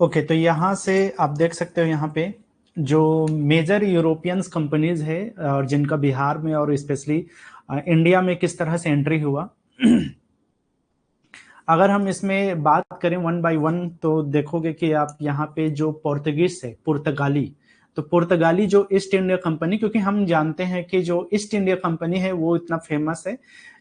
Okay, तो यहाँ से आप देख सकते हो यहाँ पे जो मेजर यूरोपियंस कंपनीज है और जिनका बिहार में और स्पेशली इंडिया में किस तरह से एंट्री हुआ। अगर हम इसमें बात करें वन बाय वन तो देखोगे कि आप यहाँ पे जो पोर्तुगीज है, पुर्तगाली, तो पुर्तगाली जो ईस्ट इंडिया कंपनी, क्योंकि हम जानते हैं कि जो ईस्ट इंडिया कंपनी है वो इतना फेमस है,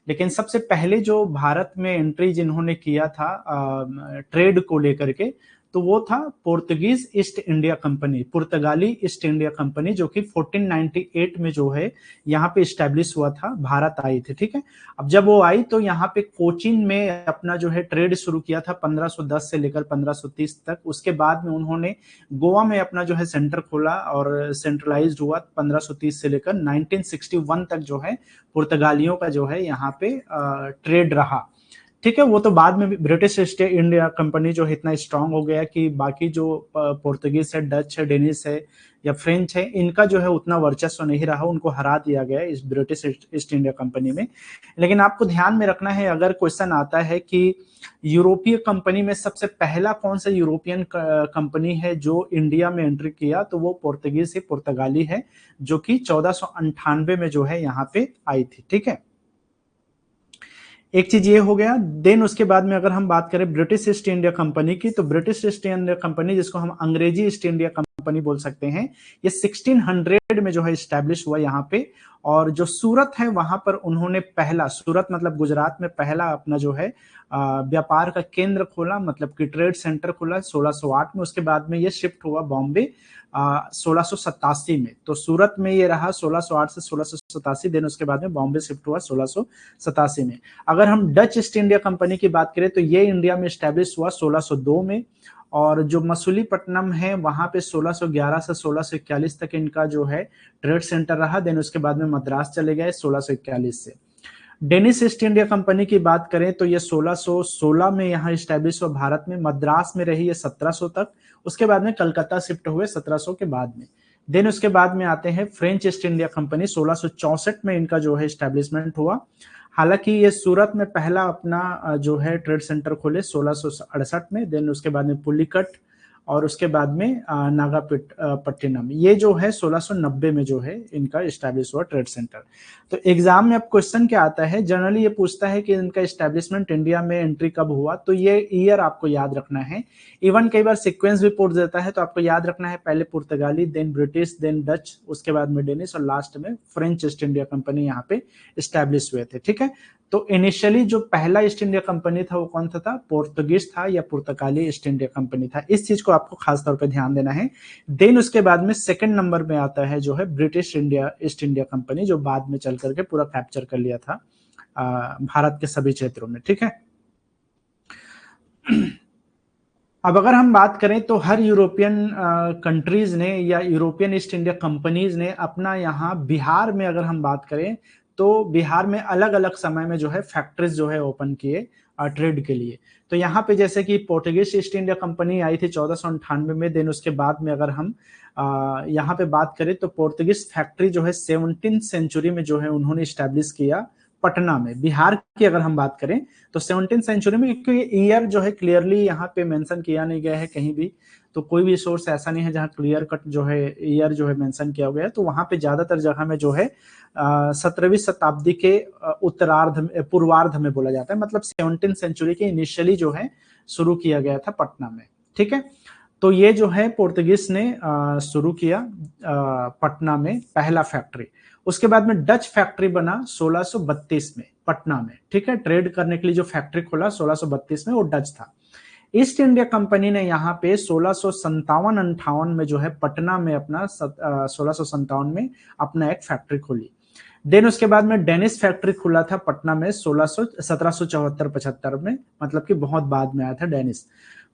लेकिन सबसे पहले जो भारत में एंट्री जिन्होंने किया था ट्रेड को लेकर के, तो वो था पोर्तुगीज ईस्ट इंडिया कंपनी, पुर्तगाली ईस्ट इंडिया कंपनी, जो कि 1498 में जो है यहाँ पे स्टैब्लिश हुआ था, भारत आई थी। ठीक है, अब जब वो आई तो यहाँ पे कोचीन में अपना जो है ट्रेड शुरू किया था 1510 से लेकर 1530 तक। उसके बाद में उन्होंने गोवा में अपना जो है सेंटर खोला और सेंट्रलाइज्ड हुआ 1530 से लेकर 1961 तक जो है पुर्तगालियों का जो है यहाँ पे ट्रेड रहा। ठीक है, वो तो बाद में ब्रिटिश ईस्ट इंडिया कंपनी जो है इतना स्ट्रांग हो गया कि बाकी जो पोर्तुगीज है, डच है, डेनिश है या फ्रेंच है, इनका जो है उतना वर्चस्व नहीं रहा, उनको हरा दिया गया इस ब्रिटिश ईस्ट इंडिया कंपनी में। लेकिन आपको ध्यान में रखना है, अगर क्वेश्चन आता है कि यूरोपीय कंपनी में सबसे पहला कौन सा यूरोपियन कंपनी है जो इंडिया में एंट्री किया, तो वो पोर्तुगीज है, पुर्तगाली है, जो कि 1498 में जो है यहाँ पे आई थी। ठीक है, एक चीज ये हो गया। देन उसके बाद में अगर हम बात करें ब्रिटिश ईस्ट इंडिया कंपनी की, तो ब्रिटिश ईस्ट इंडिया कंपनी, जिसको हम अंग्रेजी ईस्ट इंडिया कंपनी बोल सकते हैं, ये 1600 में जो है स्टैब्लिश हुआ यहाँ पे। और जो सूरत है वहां पर उन्होंने पहला, सूरत मतलब गुजरात में पहला अपना जो है व्यापार का केंद्र खोला, मतलब कि ट्रेड सेंटर खोला 1608 में। उसके बाद में ये शिफ्ट हुआ बॉम्बे 1687 में। तो सूरत में ये रहा 1608 से 1687, देन उसके बाद में बॉम्बे शिफ्ट हुआ 1687 में। अगर हम डच ईस्ट इंडिया कंपनी की बात करें तो ये इंडिया में स्टैब्लिश हुआ 1602 में, और जो मसूलीपट्टनम है वहां पे 1611 से 1641 तक इनका जो है ट्रेड सेंटर रहा। देन उसके बाद में मद्रास चले गए 1641 से। डेनिश ईस्ट इंडिया कंपनी की बात करें तो ये 1616 में यहाँ स्टैब्लिश हुआ भारत में, मद्रास में रही है 1700 तक। उसके बाद में कलकत्ता शिफ्ट हुए 1700 के बाद में। देन उसके बाद में आते हैं फ्रेंच ईस्ट इंडिया कंपनी, 1664 में इनका जो है स्टैब्लिशमेंट हुआ। हालांकि ये सूरत में पहला अपना जो है ट्रेड सेंटर खोले 1668 में। देन उसके बाद में पुलिकट और उसके बाद में नागापट्टिनम, ये जो है 1690 में जो है इनका स्टैब्लिश हुआ ट्रेड सेंटर। तो एग्जाम में अब क्वेश्चन क्या आता है, जनरली ये पूछता है कि इनका स्टैब्लिशमेंट इंडिया में एंट्री कब हुआ, तो ये ईयर आपको याद रखना है। इवन कई बार सीक्वेंस भी पूछ देता है, तो आपको याद रखना है पहले पुर्तगाली, देन ब्रिटिश, देन डच, उसके बाद में डेनिश और लास्ट में फ्रेंच ईस्ट इंडिया कंपनी यहाँ पे स्टैब्लिश हुए थे। ठीक है, तो इनिशियली जो पहला ईस्ट इंडिया कंपनी था वो कौन सा था, पोर्तुगीज था या पुर्तगाली ईस्ट इंडिया कंपनी था। इस चीज को आपको खास तौर पे ध्यान देना है। देन उसके बाद में सेकंड नंबर में आता है जो है British India east India company, जो बाद में चल करके पूरा कैप्चर कर लिया था भारत के सभी क्षेत्रों में। ठीक है, अब अगर हम बात करें तो हर यूरोपियन कंट्रीज ने या यूरोपियन ईस्ट इंडिया कंपनीज ने अपना यहाँ बिहार में अगर हम बात करें तो बिहार में अलग अलग समय में जो है फैक्ट्रीज जो है ओपन किए ट्रेड के लिए। तो यहाँ पे जैसे कि पोर्टुगीज ईस्ट इंडिया कंपनी आई थी 1498 में। देन उसके बाद में अगर हम यहाँ पे बात करें तो पोर्टुगीज फैक्ट्री जो है 17वीं सेंचुरी में जो है उन्होंने स्टैब्लिश किया पटना में। बिहार की अगर हम बात करें तो 17वीं सेंचुरी में, क्योंकि ईयर जो है क्लियरली यहाँ पे मेंशन किया नहीं गया है कहीं भी, तो कोई भी सोर्स ऐसा नहीं है जहाँ क्लियर कट जो है ईयर जो है मेंशन किया गया है। तो वहां पे ज्यादातर जगह में जो है 17वीं शताब्दी के उत्तरार्ध पूर्वार्ध में बोला जाता है, मतलब 17वीं सेंचुरी के इनिशियली जो है शुरू किया गया था पटना में। ठीक है, तो ये जो है पोर्तुगीज ने शुरू किया पटना में पहला फैक्ट्री। उसके बाद में डच फैक्ट्री बना 1632 में पटना में। ठीक है, ट्रेड करने के लिए जो फैक्ट्री खोला 1632 में वो डच था। ईस्ट इंडिया कंपनी ने यहाँ पे 1657-58 में जो है पटना में अपना 1657 में अपना एक फैक्ट्री खोली। देन उसके बाद में डेनिस फैक्ट्री खुला था पटना में 1774-75 में, मतलब कि बहुत बाद में आया था डेनिस।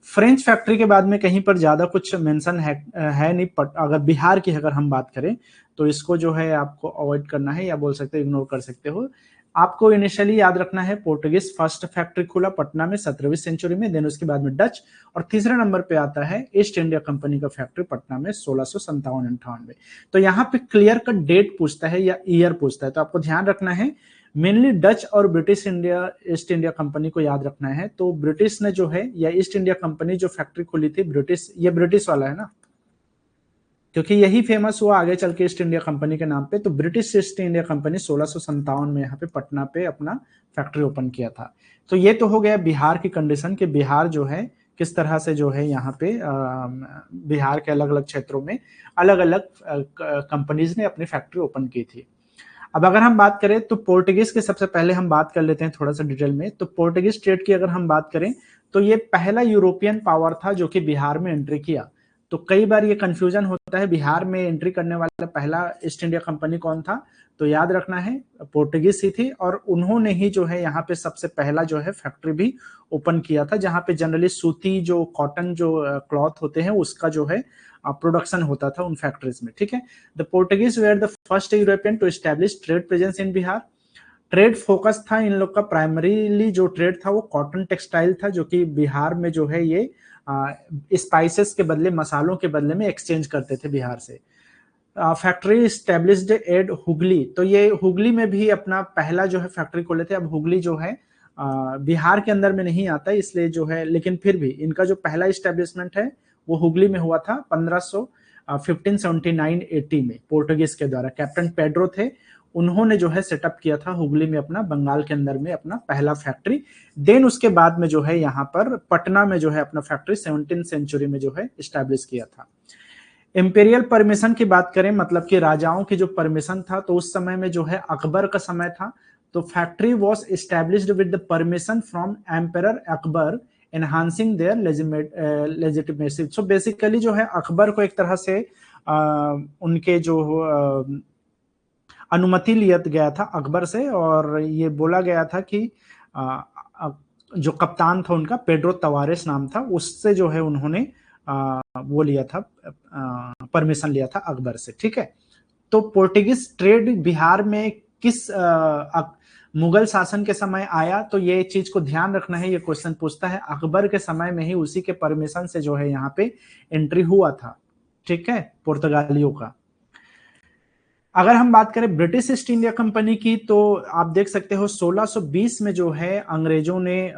फ्रेंच फैक्ट्री के बाद में कहीं पर ज्यादा कुछ मेंशन है नहीं। अगर बिहार की अगर हम बात करें तो इसको जो है आपको अवॉइड करना है या बोल सकते हो इग्नोर कर सकते हो। आपको इनिशियली याद रखना है पोर्टुगीज फर्स्ट फैक्ट्री खुला पटना में 17वीं सेंचुरी में। देन उसके बाद में डच, और तीसरे नंबर पे आता है ईस्ट इंडिया कंपनी का फैक्ट्री पटना में 1657-58 में। तो यहाँ पे क्लियर कट डेट पूछता है या ईयर पूछता है, तो आपको ध्यान रखना है मेनली डच और British India east India company को याद रखना है। तो ब्रिटिश ने जो है या ईस्ट इंडिया कंपनी जो फैक्ट्री खोली थी ब्रिटिश, ये ब्रिटिश वाला है ना, क्योंकि यही फेमस हुआ आगे चल के ईस्ट इंडिया कंपनी के नाम पे। तो ब्रिटिश ईस्ट इंडिया कंपनी 1657 में यहाँ पे पटना पे अपना फैक्ट्री ओपन किया था। तो ये तो हो गया बिहार की कंडीशन कि बिहार जो है किस तरह से जो है यहाँ पे बिहार के अलग अलग क्षेत्रों में अलग अलग कंपनीज ने अपनी फैक्ट्री ओपन की थी। अब अगर हम बात करें तो पोर्टुगीज के सबसे पहले हम बात कर लेते हैं थोड़ा सा डिटेल में। तो पोर्टुगीज ट्रेड की अगर हम बात करें तो ये पहला यूरोपियन पावर था जो कि बिहार में एंट्री किया। तो कई बार ये कंफ्यूजन होता है बिहार में एंट्री करने वाला पहला ईस्ट इंडिया कंपनी कौन था, तो याद रखना है पोर्टुगीज ही थी। और उन्होंने ही जो है यहाँ पे सबसे पहला जो है फैक्ट्री भी ओपन किया था, जहाँ पे जनरली सूती जो कॉटन जो क्लॉथ होते हैं उसका जो है प्रोडक्शन होता था उन फैक्ट्रीज में। ठीक है, the Portuguese were the first European to establish trade presence in Bihar. Trade focus था इन लोग का, प्राइमरीली जो ट्रेड था वो कॉटन टेक्सटाइल था, जो कि बिहार में जो है ये स्पाइसेस के बदले, मसालों के बदले में एक्सचेंज करते थे बिहार से। फैक्ट्री स्टैब्लिश्ड एट हुगली, तो ये हुगली में भी अपना पहला जो है फैक्ट्री खोले थे। अब हुगली जो है बिहार के अंदर में नहीं आता इसलिए जो है, लेकिन फिर भी इनका जो पहला स्टैब्लिशमेंट है वो हुगली में हुआ था 1579-80 में पोर्टुगीज के द्वारा। कैप्टन पेड्रो थे, उन्होंने जो है सेटअप किया था हुगली में अपना, बंगाल के अंदर में अपना पहला फैक्ट्री। देन उसके बाद में जो है यहाँ पर पटना में जो है अपना फैक्ट्री 17th सेंचुरी में जो है स्टैब्लिश किया था। इंपीरियल परमिशन की बात करें, मतलब कि राजाओं की जो परमिशन था, तो उस समय में जो है अकबर का समय था। तो factory was established with the permission from emperor Akbar enhancing their legitimacy. So basically जो है अकबर को एक तरह से उनके जो अनुमति लिया गया था अकबर से, और ये बोला गया था कि जो कप्तान था उनका पेड्रो तवारेस नाम था, उससे जो है उन्होंने वो लिया था, परमिशन लिया था अकबर से। ठीक है, तो पोर्टुगीज ट्रेड बिहार में किस मुगल शासन के समय आया, तो ये चीज को ध्यान रखना है, ये क्वेश्चन पूछता है। अकबर के समय में ही उसी के परमिशन से जो है यहाँ पे एंट्री हुआ था। ठीक है, पुर्तगालियों का। अगर हम बात करें ब्रिटिश ईस्ट इंडिया कंपनी की, तो आप देख सकते हो 1620 में जो है अंग्रेजों ने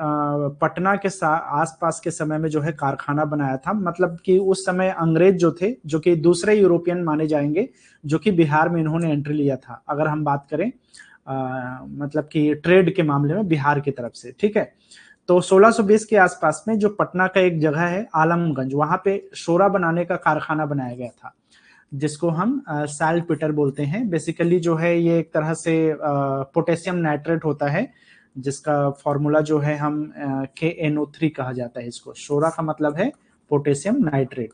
पटना के आसपास के समय में जो है कारखाना बनाया था। मतलब कि उस समय अंग्रेज जो थे, जो कि दूसरे यूरोपियन माने जाएंगे, जो कि बिहार में इन्होंने एंट्री लिया था अगर हम बात करें मतलब कि ट्रेड के मामले में बिहार की तरफ से। ठीक है, तो 1620 के आसपास में जो पटना का एक जगह है आलमगंज, वहां पे शोरा बनाने का कारखाना बनाया गया था, जिसको हम सैल्ट पीटर बोलते हैं। बेसिकली जो है ये एक तरह से पोटेशियम नाइट्रेट होता है, जिसका फॉर्मूला जो है हम KNO3 कहा जाता है इसको। शोरा का मतलब है पोटेशियम नाइट्रेट।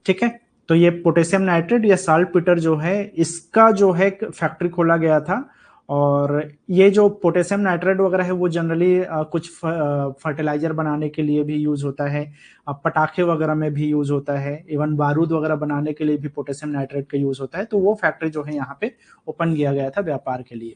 ठीक है, तो ये पोटेशियम नाइट्रेट या साल्ट पीटर जो है, इसका जो है फैक्ट्री खोला गया था। और ये जो पोटेशियम नाइट्रेट वगैरह है वो जनरली कुछ फर्टिलाइजर बनाने के लिए भी यूज होता है, पटाखे वगैरह में भी यूज होता है, इवन बारूद वगैरह बनाने के लिए भी पोटेशियम नाइट्रेट का यूज होता है। तो वो फैक्ट्री जो है यहाँ पे ओपन किया गया था व्यापार के लिए।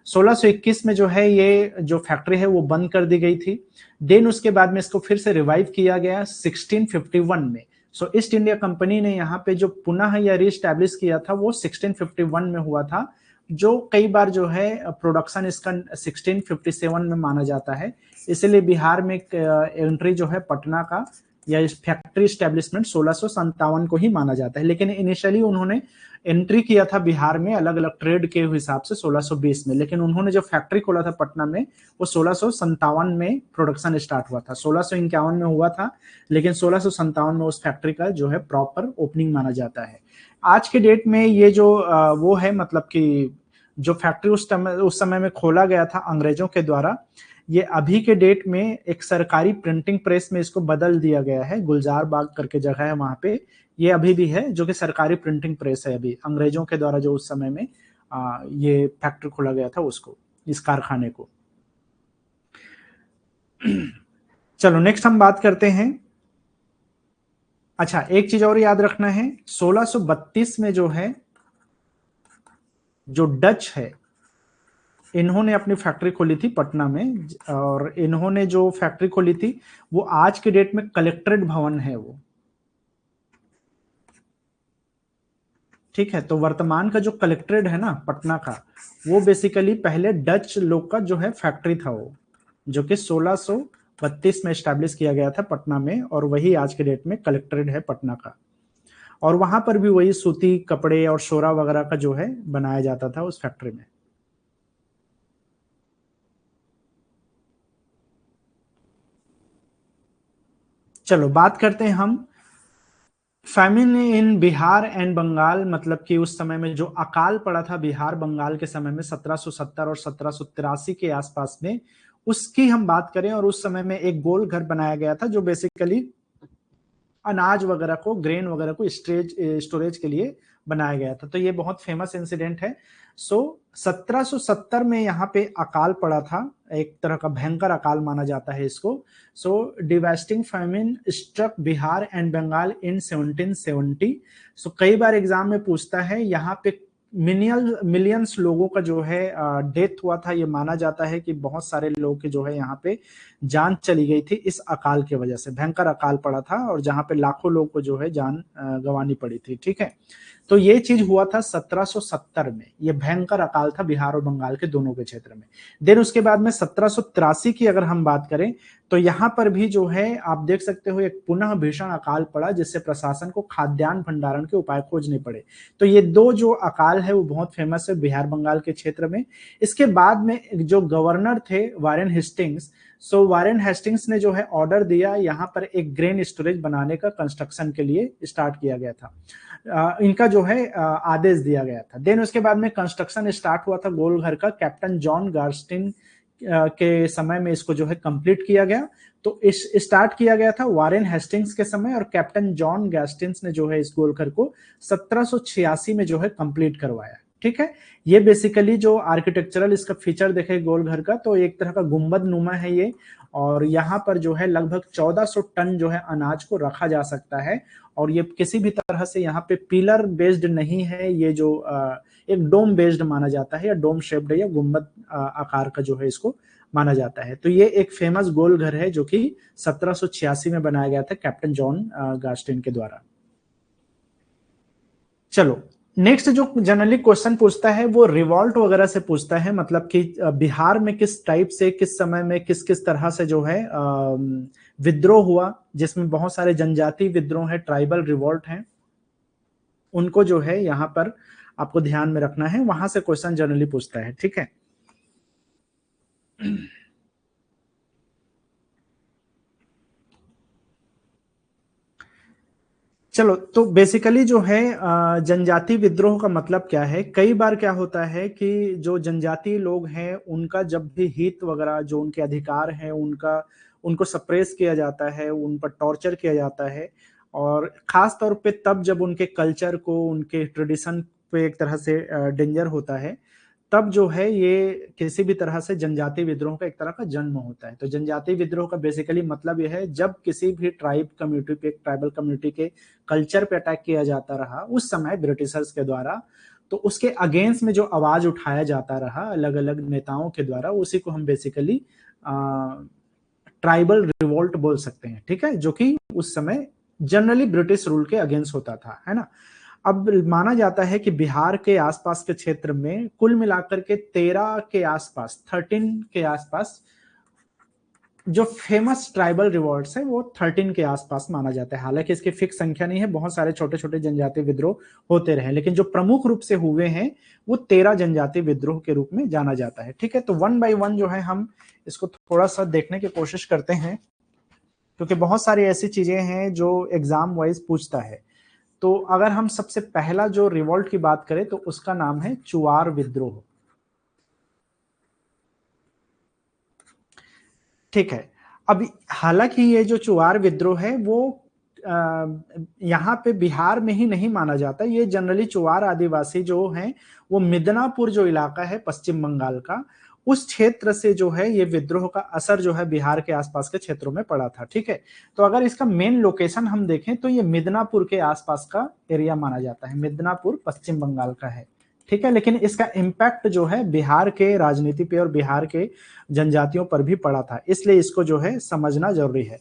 1621 में जो है ये जो फैक्ट्री है वो बंद कर दी गई थी। देन उसके बाद में इसको फिर से रिवाइव किया गया 1651 में। सो ईस्ट इंडिया कंपनी ने यहाँ पे जो पुनः या रीस्टैब्लिश किया था वो 1651 में हुआ था, जो कई बार जो है प्रोडक्शन इसका 1657 में माना जाता है। इसलिए बिहार में एंट्री जो है पटना का या इस फैक्ट्री स्टैब्लिशमेंट 1657 को ही माना जाता है। लेकिन इनिशियली उन्होंने एंट्री किया था बिहार में अलग अलग ट्रेड के हिसाब से 1620 में, लेकिन उन्होंने जो फैक्ट्री खोला था पटना में वो 1657 में प्रोडक्शन स्टार्ट हुआ था। 1651 में हुआ था, लेकिन 1657 में उस फैक्ट्री का जो है प्रॉपर ओपनिंग माना जाता है। आज के डेट में ये जो वो है, मतलब कि जो फैक्ट्री उस समय में खोला गया था अंग्रेजों के द्वारा, ये अभी के डेट में एक सरकारी प्रिंटिंग प्रेस में इसको बदल दिया गया है। गुलजार बाग करके जगह है वहां पे, ये अभी भी है, जो कि सरकारी प्रिंटिंग प्रेस है अभी अंग्रेजों के द्वारा जो उस समय में ये फैक्ट्री खोला गया था उसको, इस कारखाने को। चलो नेक्स्ट हम बात करते हैं। अच्छा, एक चीज और याद रखना है, 1632 में जो है जो डच है, इन्होंने अपनी फैक्ट्री खोली थी पटना में, और इन्होंने जो फैक्ट्री खोली थी वो आज के डेट में कलेक्ट्रेट भवन है वो। ठीक है। तो वर्तमान का जो कलेक्ट्रेट है ना पटना का, वो बेसिकली पहले डच लोग का जो है फैक्ट्री था वो, जो कि 1632 में स्टैब्लिश किया गया था पटना में, और वही आज के डेट में कलेक्ट्रेट है पटना का। और वहां पर भी वही सूती कपड़े और शोरा वगैरह का जो है बनाया जाता था उस फैक्ट्री में। चलो बात करते हैं हम famine in Bihar and Bengal, मतलब कि उस समय में जो अकाल पड़ा था बिहार बंगाल के समय में 1770 और 1783 के आसपास में, उसकी हम बात करें। और उस समय में एक गोल घर बनाया गया था जो बेसिकली अनाज वगैरह को, ग्रेन वगैरह को स्टोरेज के लिए बनाया गया था। तो ये बहुत फेमस इंसिडेंट है। सो 1770 में यहाँ पे अकाल पड़ा था, एक तरह का भयंकर अकाल माना जाता है इसको। So devastating famine struck Bihar and Bengal in 1770। So कई बार एग्जाम में पूछता है, यहाँ पे मिलियंस लोगों का जो है डेथ हुआ था। ये माना जाता है कि बहुत सारे लोग के जो है यहाँ पे जान चली गई थी इस अकाल की वजह से। भयंकर अकाल पड़ा था और जहां पे लाखों लोग को जो है जान गंवानी पड़ी थी। ठीक है, तो ये चीज हुआ था 1770 में। ये भयंकर अकाल था बिहार और बंगाल के दोनों के क्षेत्र में। देन उसके बाद में 1783 की अगर हम बात करें तो यहां पर भी जो है आप देख सकते हो एक पुनः भीषण अकाल पड़ा, जिससे प्रशासन को खाद्यान्न भंडारण के उपाय खोजने पड़े। तो ये दो जो अकाल है वो बहुत फेमस है बिहार बंगाल के क्षेत्र में। इसके बाद में जो गवर्नर थे वारेन हेस्टिंग्स, सो वारेन हेस्टिंग्स ने जो है ऑर्डर दिया, यहाँ पर एक ग्रेन स्टोरेज बनाने का कंस्ट्रक्शन के लिए स्टार्ट किया गया था। इनका जो है आदेश दिया गया था। देन उसके बाद में कंस्ट्रक्शन स्टार्ट हुआ था गोल घर का। कैप्टन जॉन गार्स्टिन के समय में इसको जो है कंप्लीट किया गया। तो इस स्टार्ट किया गया था वारेन हेस्टिंग्स के समय, और कैप्टन जॉन गैस्टिंस ने जो है इस गोल घर को 1786 में जो है कंप्लीट करवाया। ठीक है, ये बेसिकली जो आर्किटेक्चरल इसका फीचर देखे गोल घर का, तो एक तरह का गुंबद नुमा है ये। और यहाँ पर जो है लगभग 1400 टन जो है अनाज को रखा जा सकता है। और ये किसी भी तरह से यहाँ पे पिलर बेस्ड नहीं है, ये जो एक डोम बेस्ड माना जाता है, या डोम शेप्ड है, या गुंबद आकार का जो है इसको माना जाता है। तो ये एक फेमस गोल घर है जो कि 1786 में बनाया गया था कैप्टन जॉन गास्टिन के द्वारा। चलो नेक्स्ट जो जनरली क्वेश्चन पूछता है वो रिवॉल्ट वगैरह से पूछता है, मतलब कि बिहार में किस टाइप से, किस समय में, किस किस तरह से जो है विद्रोह हुआ, जिसमें बहुत सारे जनजाति विद्रोह है, ट्राइबल रिवॉल्ट हैं, उनको जो है यहाँ पर आपको ध्यान में रखना है। वहां से क्वेश्चन जनरली पूछता है। ठीक है, चलो तो बेसिकली जो है जनजाति विद्रोह का मतलब क्या है। कई बार क्या होता है कि जो जनजाति लोग हैं उनका जब भी हित वगैरह, जो उनके अधिकार हैं, उनको सप्रेस किया जाता है, उन पर टॉर्चर किया जाता है। और खास तौर पे तब जब उनके कल्चर को, उनके ट्रेडिशन पे एक तरह से डेंजर होता है, तब जो है ये किसी भी तरह से जनजाति विद्रोह का एक तरह का जन्म होता है। तो जनजाति विद्रोह का बेसिकली मतलब यह है जब किसी भी ट्राइब कम्युनिटी पे, ट्राइबल कम्युनिटी के कल्चर पे अटैक किया जाता रहा उस समय ब्रिटिशर्स के द्वारा, तो उसके अगेंस्ट में जो आवाज उठाया जाता रहा अलग अलग नेताओं के द्वारा, उसी को हम बेसिकली ट्राइबल रिवोल्ट बोल सकते हैं। ठीक है, जो कि उस समय जनरली ब्रिटिश रूल के अगेंस्ट होता था, है ना। अब माना जाता है कि बिहार के आसपास के क्षेत्र में कुल मिलाकर के 13 के आसपास, 13 के आसपास जो फेमस ट्राइबल रिवॉल्ट्स है वो 13 के आसपास माना जाता है। हालांकि इसकी फिक्स संख्या नहीं है, बहुत सारे छोटे छोटे जनजातीय विद्रोह होते रहे, लेकिन जो प्रमुख रूप से हुए हैं वो 13 जनजातीय विद्रोह के रूप में जाना जाता है। ठीक है, तो वन बाय वन जो है हम इसको थोड़ा सा देखने की कोशिश करते हैं, क्योंकि बहुत सारी ऐसी चीजें हैं जो एग्जाम वाइज पूछता है। तो अगर हम सबसे पहला जो रिवॉल्ट की बात करें तो उसका नाम है चुआर विद्रोह। ठीक है, अब हालांकि ये जो चुआर विद्रोह है वो यहाँ पे बिहार में ही नहीं माना जाता। ये जनरली चुआर आदिवासी जो हैं वो मिदनापुर जो इलाका है पश्चिम बंगाल का, उस क्षेत्र से जो है ये विद्रोह का असर जो है बिहार के आसपास के क्षेत्रों में पड़ा था। ठीक है, तो अगर इसका मेन लोकेशन हम देखें तो ये मिदनापुर के आसपास का एरिया माना जाता है। मिदनापुर पश्चिम बंगाल का है। ठीक है, लेकिन इसका इम्पैक्ट जो है बिहार के राजनीति पे और बिहार के जनजातियों पर भी पड़ा था, इसलिए इसको जो है समझना जरूरी है।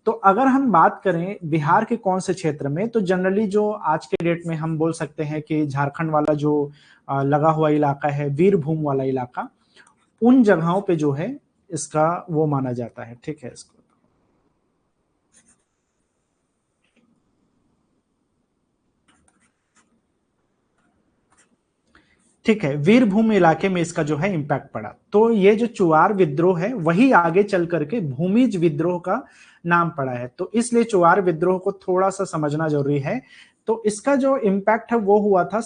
तो अगर हम बात करें बिहार के कौन से क्षेत्र में, तो जनरली जो आज के डेट में हम बोल सकते हैं कि झारखंड वाला जो लगा हुआ इलाका है, वीरभूम वाला इलाका, उन जगहों पे जो है इसका वो माना जाता है। ठीक है, इसको ठीक है, वीरभूम इलाके में इसका जो है इंपैक्ट पड़ा। तो ये जो चुआर विद्रोह है वही आगे चल करके भूमिज विद्रोह का नाम पड़ा है, तो इसलिए चुआर विद्रोह को थोड़ा सा समझना जरूरी है। तो इसका जो इंपैक्ट है वो हुआ था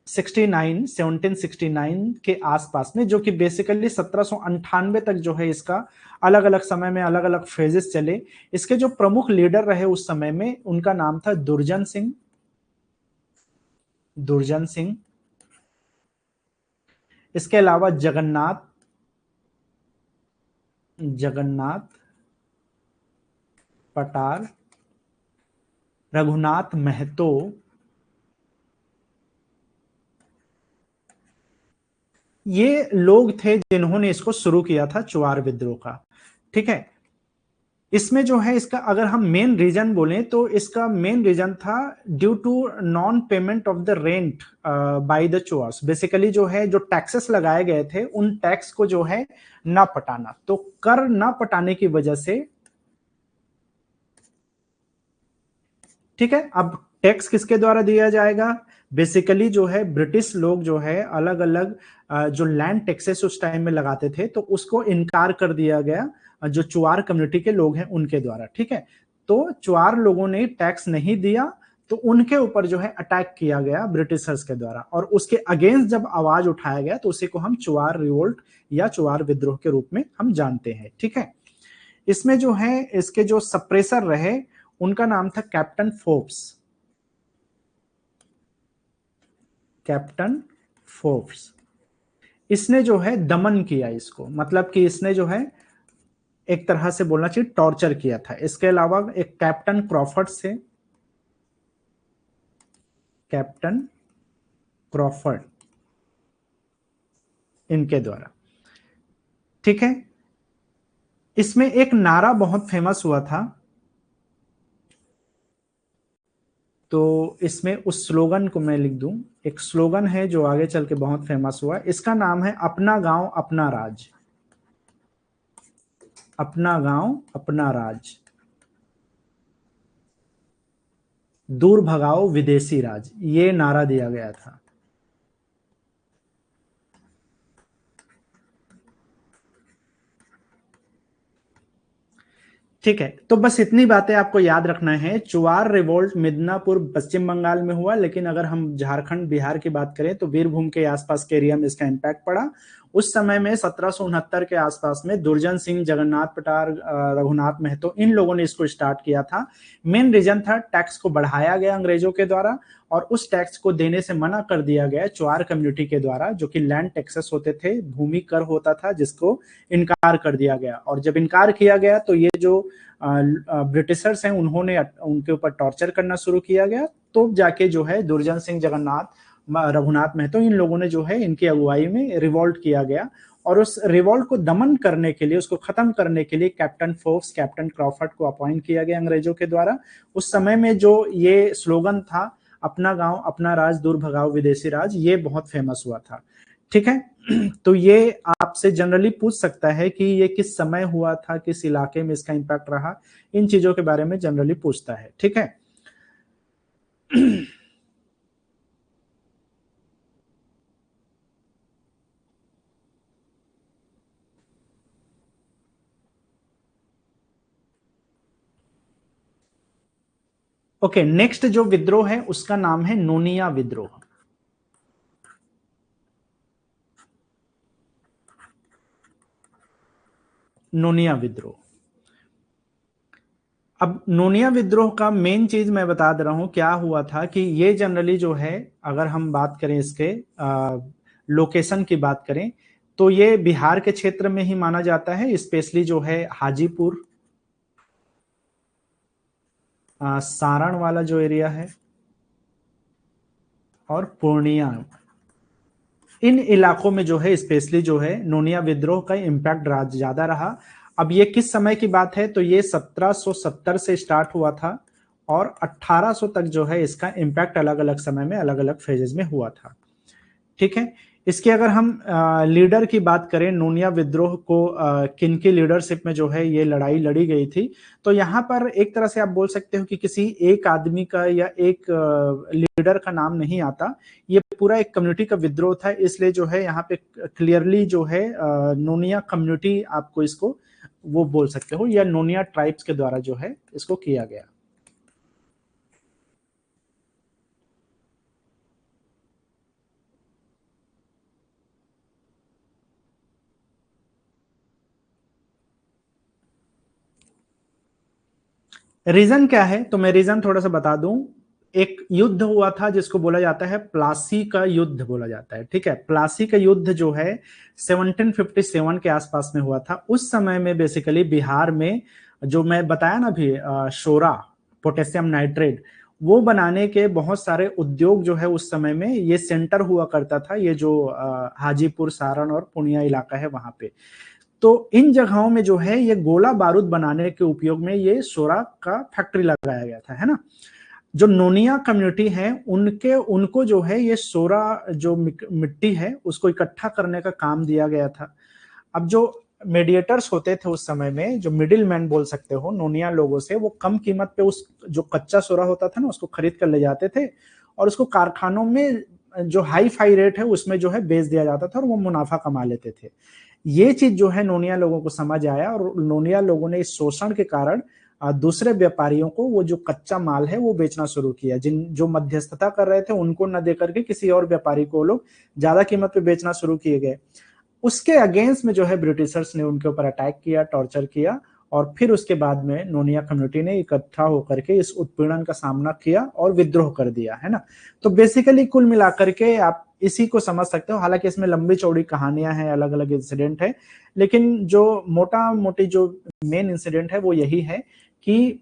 1769 के आसपास में, जो कि बेसिकली 1798 तक जो है इसका अलग अलग समय में अलग अलग फेजेस चले। इसके जो प्रमुख लीडर रहे उस समय में, उनका नाम था दुर्जन सिंह। इसके अलावा जगन्नाथ पटार, रघुनाथ महतो, ये लोग थे जिन्होंने इसको शुरू किया था चुआर विद्रोह का। ठीक है, इसमें जो है इसका अगर हम मेन रीजन बोलें तो इसका मेन रीजन था due to non payment of the rent by the Chuars. Basically जो है जो टैक्सेस लगाए गए थे उन टैक्स को जो है ना पटाना, तो कर ना पटाने की वजह से, ठीक है, अब टैक्स किसके द्वारा दिया जाएगा? बेसिकली जो है ब्रिटिश लोग जो है अलग अलग जो लैंड टैक्सेस उस टाइम में लगाते थे, तो उसको इनकार कर दिया गया जो चुआर कम्युनिटी के लोग हैं उनके द्वारा। ठीक है, तो चुआर लोगों ने टैक्स नहीं दिया, तो उनके ऊपर जो है अटैक किया गया ब्रिटिशर्स के द्वारा, और उसके अगेंस्ट जब आवाज उठाया गया तो उसी को हम चुआर रिवोल्ट या चुआर विद्रोह के रूप में हम जानते हैं। ठीक है, इसमें जो है इसके जो सप्रेसर रहे उनका नाम था कैप्टन फोर्ब्स। इसने जो है दमन किया इसको, मतलब कि इसने जो है एक तरह से बोलना चाहिए टॉर्चर किया था। इसके अलावा एक कैप्टन क्रॉफर्ड इनके द्वारा। ठीक है, इसमें एक नारा बहुत फेमस हुआ था, तो इसमें उस स्लोगन को मैं लिख दूं। एक स्लोगन है जो आगे चल के बहुत फेमस हुआ, इसका नाम है अपना गांव अपना राज। अपना गांव अपना राज, दूर भगाओ विदेशी राज, ये नारा दिया गया था। ठीक है, तो बस इतनी बातें आपको याद रखना है। चुआर रिवोल्ट मिदनापुर पश्चिम बंगाल में हुआ, लेकिन अगर हम झारखंड बिहार की बात करें तो वीरभूम के आसपास के एरिया में इसका इम्पैक्ट पड़ा। उस समय में 1769 के आसपास में दुर्जन सिंह, जगन्नाथ पटार, रघुनाथ महतो, इन लोगों ने इसको स्टार्ट किया था। मेन रीजन था टैक्स को बढ़ाया गया अंग्रेजों के द्वारा, और उस टैक्स को देने से मना कर दिया गया चुआर कम्युनिटी के द्वारा, जो कि लैंड टैक्सेस होते थे, भूमि कर होता था, जिसको इनकार कर दिया गया। और जब इनकार किया गया तो ये जो ब्रिटिशर्स हैं उन्होंने उनके ऊपर टॉर्चर करना शुरू किया गया। तो जाके जो है दुर्जन सिंह, जगन्नाथ, रघुनाथ महतो, इन लोगों ने जो है इनकी अगुवाई में रिवॉल्ट किया गया, और उस रिवॉल्ट को दमन करने के लिए, उसको खत्म करने के लिए कैप्टन फोर्ब्स, कैप्टन क्रॉफर्ड को अपॉइंट किया गया अंग्रेजों के द्वारा। उस समय में जो ये स्लोगन था अपना गांव अपना राज, दूर भगाओ विदेशी राज, ये बहुत फेमस हुआ था। ठीक है, तो ये आपसे जनरली पूछ सकता है कि ये किस समय हुआ था, किस इलाके में इसका इंपैक्ट रहा, इन चीजों के बारे में जनरली पूछता है। ठीक है, ओके, नेक्स्ट जो विद्रोह है उसका नाम है नोनिया विद्रोह। नोनिया विद्रोह, अब नोनिया विद्रोह का मेन चीज मैं बता दे रहा हूं क्या हुआ था, कि ये जनरली जो है अगर हम बात करें इसके लोकेशन की बात करें तो ये बिहार के क्षेत्र में ही माना जाता है, स्पेशली जो है हाजीपुर, सारण वाला जो एरिया है, और पूर्णिया, इन इलाकों में जो है स्पेशली जो है नोनिया विद्रोह का इम्पैक्ट ज्यादा रहा। अब ये किस समय की बात है, तो ये 1770 से स्टार्ट हुआ था और 1800 तक जो है इसका इम्पैक्ट अलग अलग समय में अलग अलग फेजेस में हुआ था। ठीक है, इसके अगर हम लीडर की बात करें, नोनिया विद्रोह को किन की लीडरशिप में जो है ये लड़ाई लड़ी गई थी, तो यहाँ पर एक तरह से आप बोल सकते हो कि किसी एक आदमी का या एक लीडर का नाम नहीं आता, ये पूरा एक कम्युनिटी का विद्रोह था। इसलिए जो है यहाँ पे क्लियरली जो है नोनिया कम्युनिटी आपको इसको वो बोल सकते हो, या नोनिया ट्राइब्स के द्वारा जो है इसको किया गया। रीजन क्या है, तो मैं रीजन थोड़ा सा बता दूं। एक युद्ध हुआ था जिसको बोला जाता है प्लासी का युद्ध बोला जाता है। ठीक है, प्लासी का युद्ध जो है 1757 के आसपास में हुआ था। उस समय में बेसिकली बिहार में जो मैं बताया ना अभी शोरा, पोटेशियम नाइट्रेट, वो बनाने के बहुत सारे उद्योग जो है उस समय में ये सेंटर हुआ करता था, ये जो हाजीपुर, सारण और पूर्णिया इलाका है वहां पे। तो इन जगहों में जो है ये गोला बारूद बनाने के उपयोग में ये सोरा का फैक्ट्री लगाया गया था, है ना। जो नोनिया कम्युनिटी है उनको जो है ये सोरा जो मिट्टी है उसको इकट्ठा करने का काम दिया गया था। अब जो मीडिएटर्स होते थे उस समय में, जो मिडिल मैन बोल सकते हो नोनिया लोगों से, वो कम कीमत पे उस जो कच्चा सोरा होता था ना उसको खरीद कर ले जाते थे और उसको कारखानों में जो हाई फाई रेट है उसमें जो है बेच दिया जाता था और वो मुनाफा कमा लेते थे। ये चीज जो है नोनिया लोगों को समझ आया और नोनिया लोगों ने इस शोषण के कारण दूसरे व्यापारियों को वो जो कच्चा माल है वो बेचना शुरू किया। जिन जो मध्यस्थता कर रहे थे उनको न देकर के किसी और व्यापारी को लोग ज्यादा कीमत पे बेचना शुरू किए गए। उसके अगेंस्ट में जो है ब्रिटिशर्स ने उनके ऊपर अटैक किया, टॉर्चर किया, और फिर उसके बाद में नोनिया कम्युनिटी ने इकट्ठा होकर के इस उत्पीड़न का सामना किया और विद्रोह कर दिया, है ना। तो बेसिकली कुल मिलाकर के आप इसी को समझ सकते हो। हालांकि इसमें लंबी चौड़ी कहानियां हैं, अलग अलग इंसिडेंट है, लेकिन जो मोटा मोटी जो मेन इंसिडेंट है वो यही है कि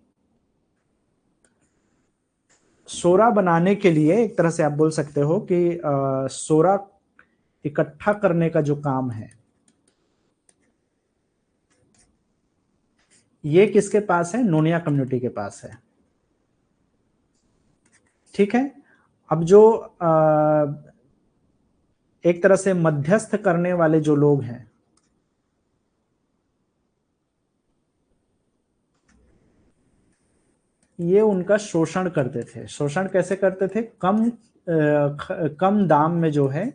सोरा बनाने के लिए एक तरह से आप बोल सकते हो कि सोरा इकट्ठा करने का जो काम है ये किसके पास है, नोनिया कम्युनिटी के पास है। ठीक है, अब जो एक तरह से मध्यस्थ करने वाले जो लोग हैं, ये उनका शोषण करते थे। शोषण कैसे करते थे, कम दाम में जो है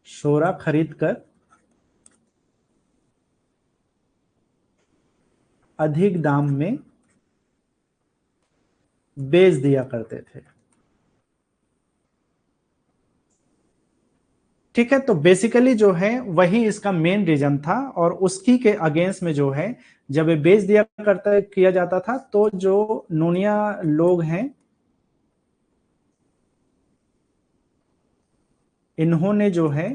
सोरा खरीद कर अधिक दाम में बेच दिया करते थे। ठीक है, तो बेसिकली जो है वही इसका मेन रीजन था और उसकी के अगेंस्ट में जो है जब ये बेच दिया करता किया जाता था तो जो नोनिया लोग हैं इन्होंने जो है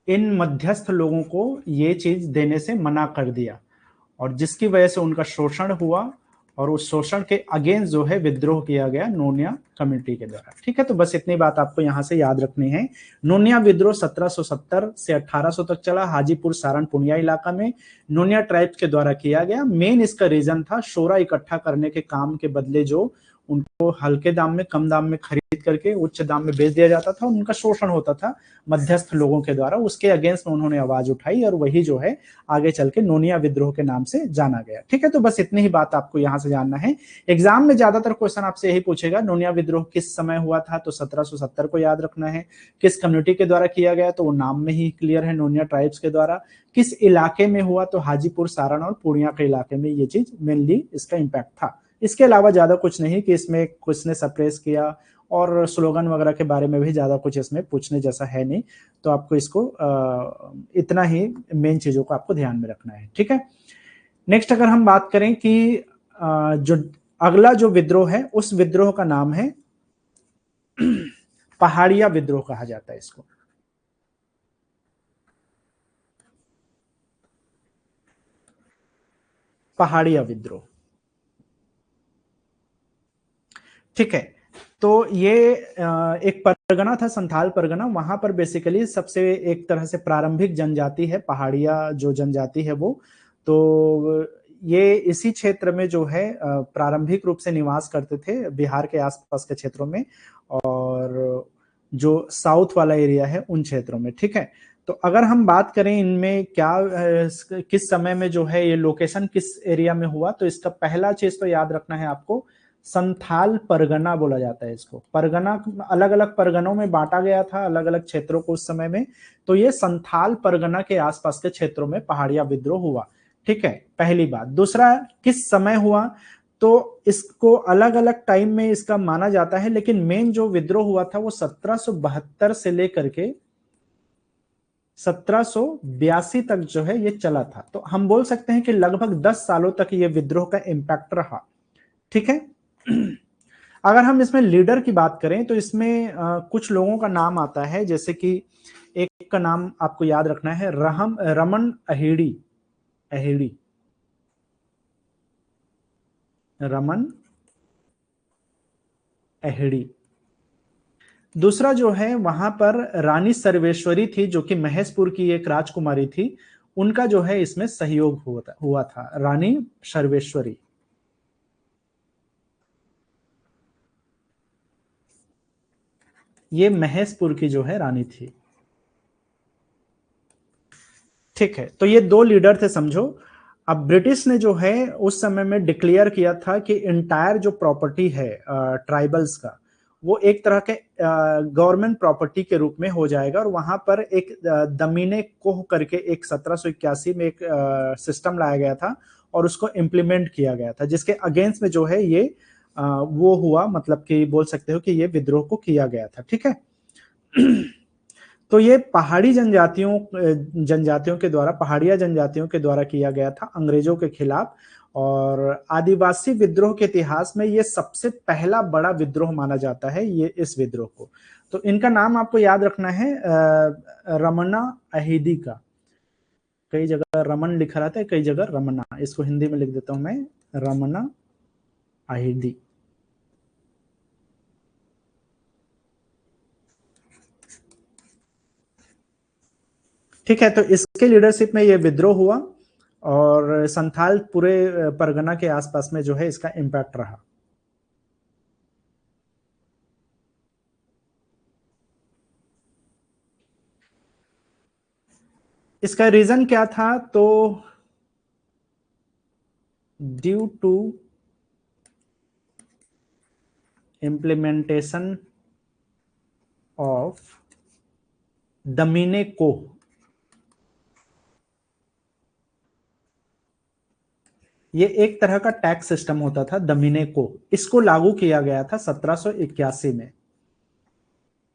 इन मध्यस्थ लोगों को ये चीज देने से मना कर दिया और जिसकी वजह से उनका शोषण हुआ और उस शोषण के अगेंस्ट जो है विद्रोह किया गया नोनिया कम्युनिटी के द्वारा। ठीक है, तो बस इतनी बात आपको यहां से याद रखनी है। नोनिया विद्रोह 1770 से 1800 तक चला, हाजीपुर, सारण, पूर्णिया इलाका में नोनिया ट्राइब्स के द्वारा किया गया। मेन इसका रीजन था सोरा इकट्ठा करने के काम के बदले जो उनको हल्के दाम में, कम दाम में खरीद करके उच्च दाम में बेच दिया जाता था, उनका शोषण होता था मध्यस्थ लोगों के द्वारा। उसके अगेंस्ट में उन्होंने आवाज उठाई और वही जो है आगे चल के नोनिया विद्रोह के नाम से जाना गया। ठीक है, तो बस इतनी ही बात आपको यहां से जानना है। एग्जाम में ज्यादातर क्वेश्चन आपसे यही पूछेगा, नोनिया विद्रोह किस समय हुआ था, तो 1770 को याद रखना है। किस कम्युनिटी के द्वारा किया गया, तो वो नाम में ही क्लियर है, नोनिया ट्राइब्स के द्वारा। किस इलाके में हुआ, तो हाजीपुर, सारण और पूर्णिया के इलाके में ये चीज मेनली इसका इंपैक्ट था। इसके अलावा ज्यादा कुछ नहीं कि इसमें कुछ ने सप्रेस किया और स्लोगन वगैरह के बारे में भी ज्यादा कुछ इसमें पूछने जैसा है नहीं। तो आपको इसको इतना ही मेन चीजों को आपको ध्यान में रखना है। ठीक है, नेक्स्ट अगर हम बात करें कि जो अगला जो विद्रोह है उस विद्रोह का नाम है पहाड़िया विद्रोह कहा जाता है इसको। पहाड़िया विद्रोह। ठीक है, तो ये एक परगना था, संथाल परगना। वहां पर बेसिकली सबसे एक तरह से प्रारंभिक जनजाति है पहाड़िया जो जनजाति है वो, तो ये इसी क्षेत्र में जो है प्रारंभिक रूप से निवास करते थे, बिहार के आसपास के क्षेत्रों में, और जो साउथ वाला एरिया है उन क्षेत्रों में। ठीक है, तो अगर हम बात करें इनमें क्या किस समय में जो है ये लोकेशन किस एरिया में हुआ, तो इसका पहला चीज तो याद रखना है आपको, संथाल परगना बोला जाता है इसको। परगना अलग अलग परगनों में बांटा गया था, अलग अलग क्षेत्रों को उस समय में, तो ये संथाल परगना के आसपास के क्षेत्रों में पहाड़िया विद्रोह हुआ। ठीक है, पहली बात। दूसरा, किस समय हुआ, तो इसको अलग अलग टाइम में इसका माना जाता है, लेकिन मेन जो विद्रोह हुआ था वो 1772 से लेकर के 1782 तक जो है ये चला था। तो हम बोल सकते हैं कि लगभग 10 सालों तक ये विद्रोह का इंपैक्ट रहा। ठीक है, अगर हम इसमें लीडर की बात करें तो इसमें कुछ लोगों का नाम आता है, जैसे कि एक का नाम आपको याद रखना है, रमन अहेड़ी। अहेड़ी, रमन अहेड़ी। दूसरा जो है वहां पर रानी सर्वेश्वरी थी, जो कि महेशपुर की एक राजकुमारी थी, उनका जो है इसमें सहयोग हुआ था, रानी सर्वेश्वरी। ये महेशपुर की जो है रानी थी। ठीक है, तो ये दो लीडर थे समझो। अब ब्रिटिश ने जो है उस समय में डिक्लेयर किया था कि इंटायर जो प्रॉपर्टी है ट्राइबल्स का, वो एक तरह के गवर्नमेंट प्रॉपर्टी के रूप में हो जाएगा। और वहां पर एक दमीने कोह करके एक 1781 में एक सिस्टम लाया गया था और उसको इम्प्लीमेंट किया गया था, जिसके अगेंस्ट में जो है ये वो हुआ, मतलब कि बोल सकते हो कि ये विद्रोह को किया गया था। ठीक है, तो ये पहाड़ी जनजातियों के द्वारा, पहाड़िया जनजातियों के द्वारा किया गया था अंग्रेजों के खिलाफ। और आदिवासी विद्रोह के इतिहास में ये सबसे पहला बड़ा विद्रोह माना जाता है, ये इस विद्रोह को। तो इनका नाम आपको याद रखना है, रमना अहिदी का। कई जगह रमन लिखा रहता है, कई जगह रमना। इसको हिंदी में लिख देता हूं मैं, रमना अहिदी। ठीक है, तो इसके लीडरशिप में ये विद्रोह हुआ और संथाल पूरे परगना के आसपास में जो है इसका इम्पैक्ट रहा। इसका रीजन क्या था, तो ड्यू टू इम्प्लीमेंटेशन ऑफ दमीने को। ये एक तरह का टैक्स सिस्टम होता था दमीने को, इसको लागू किया गया था 1781 में।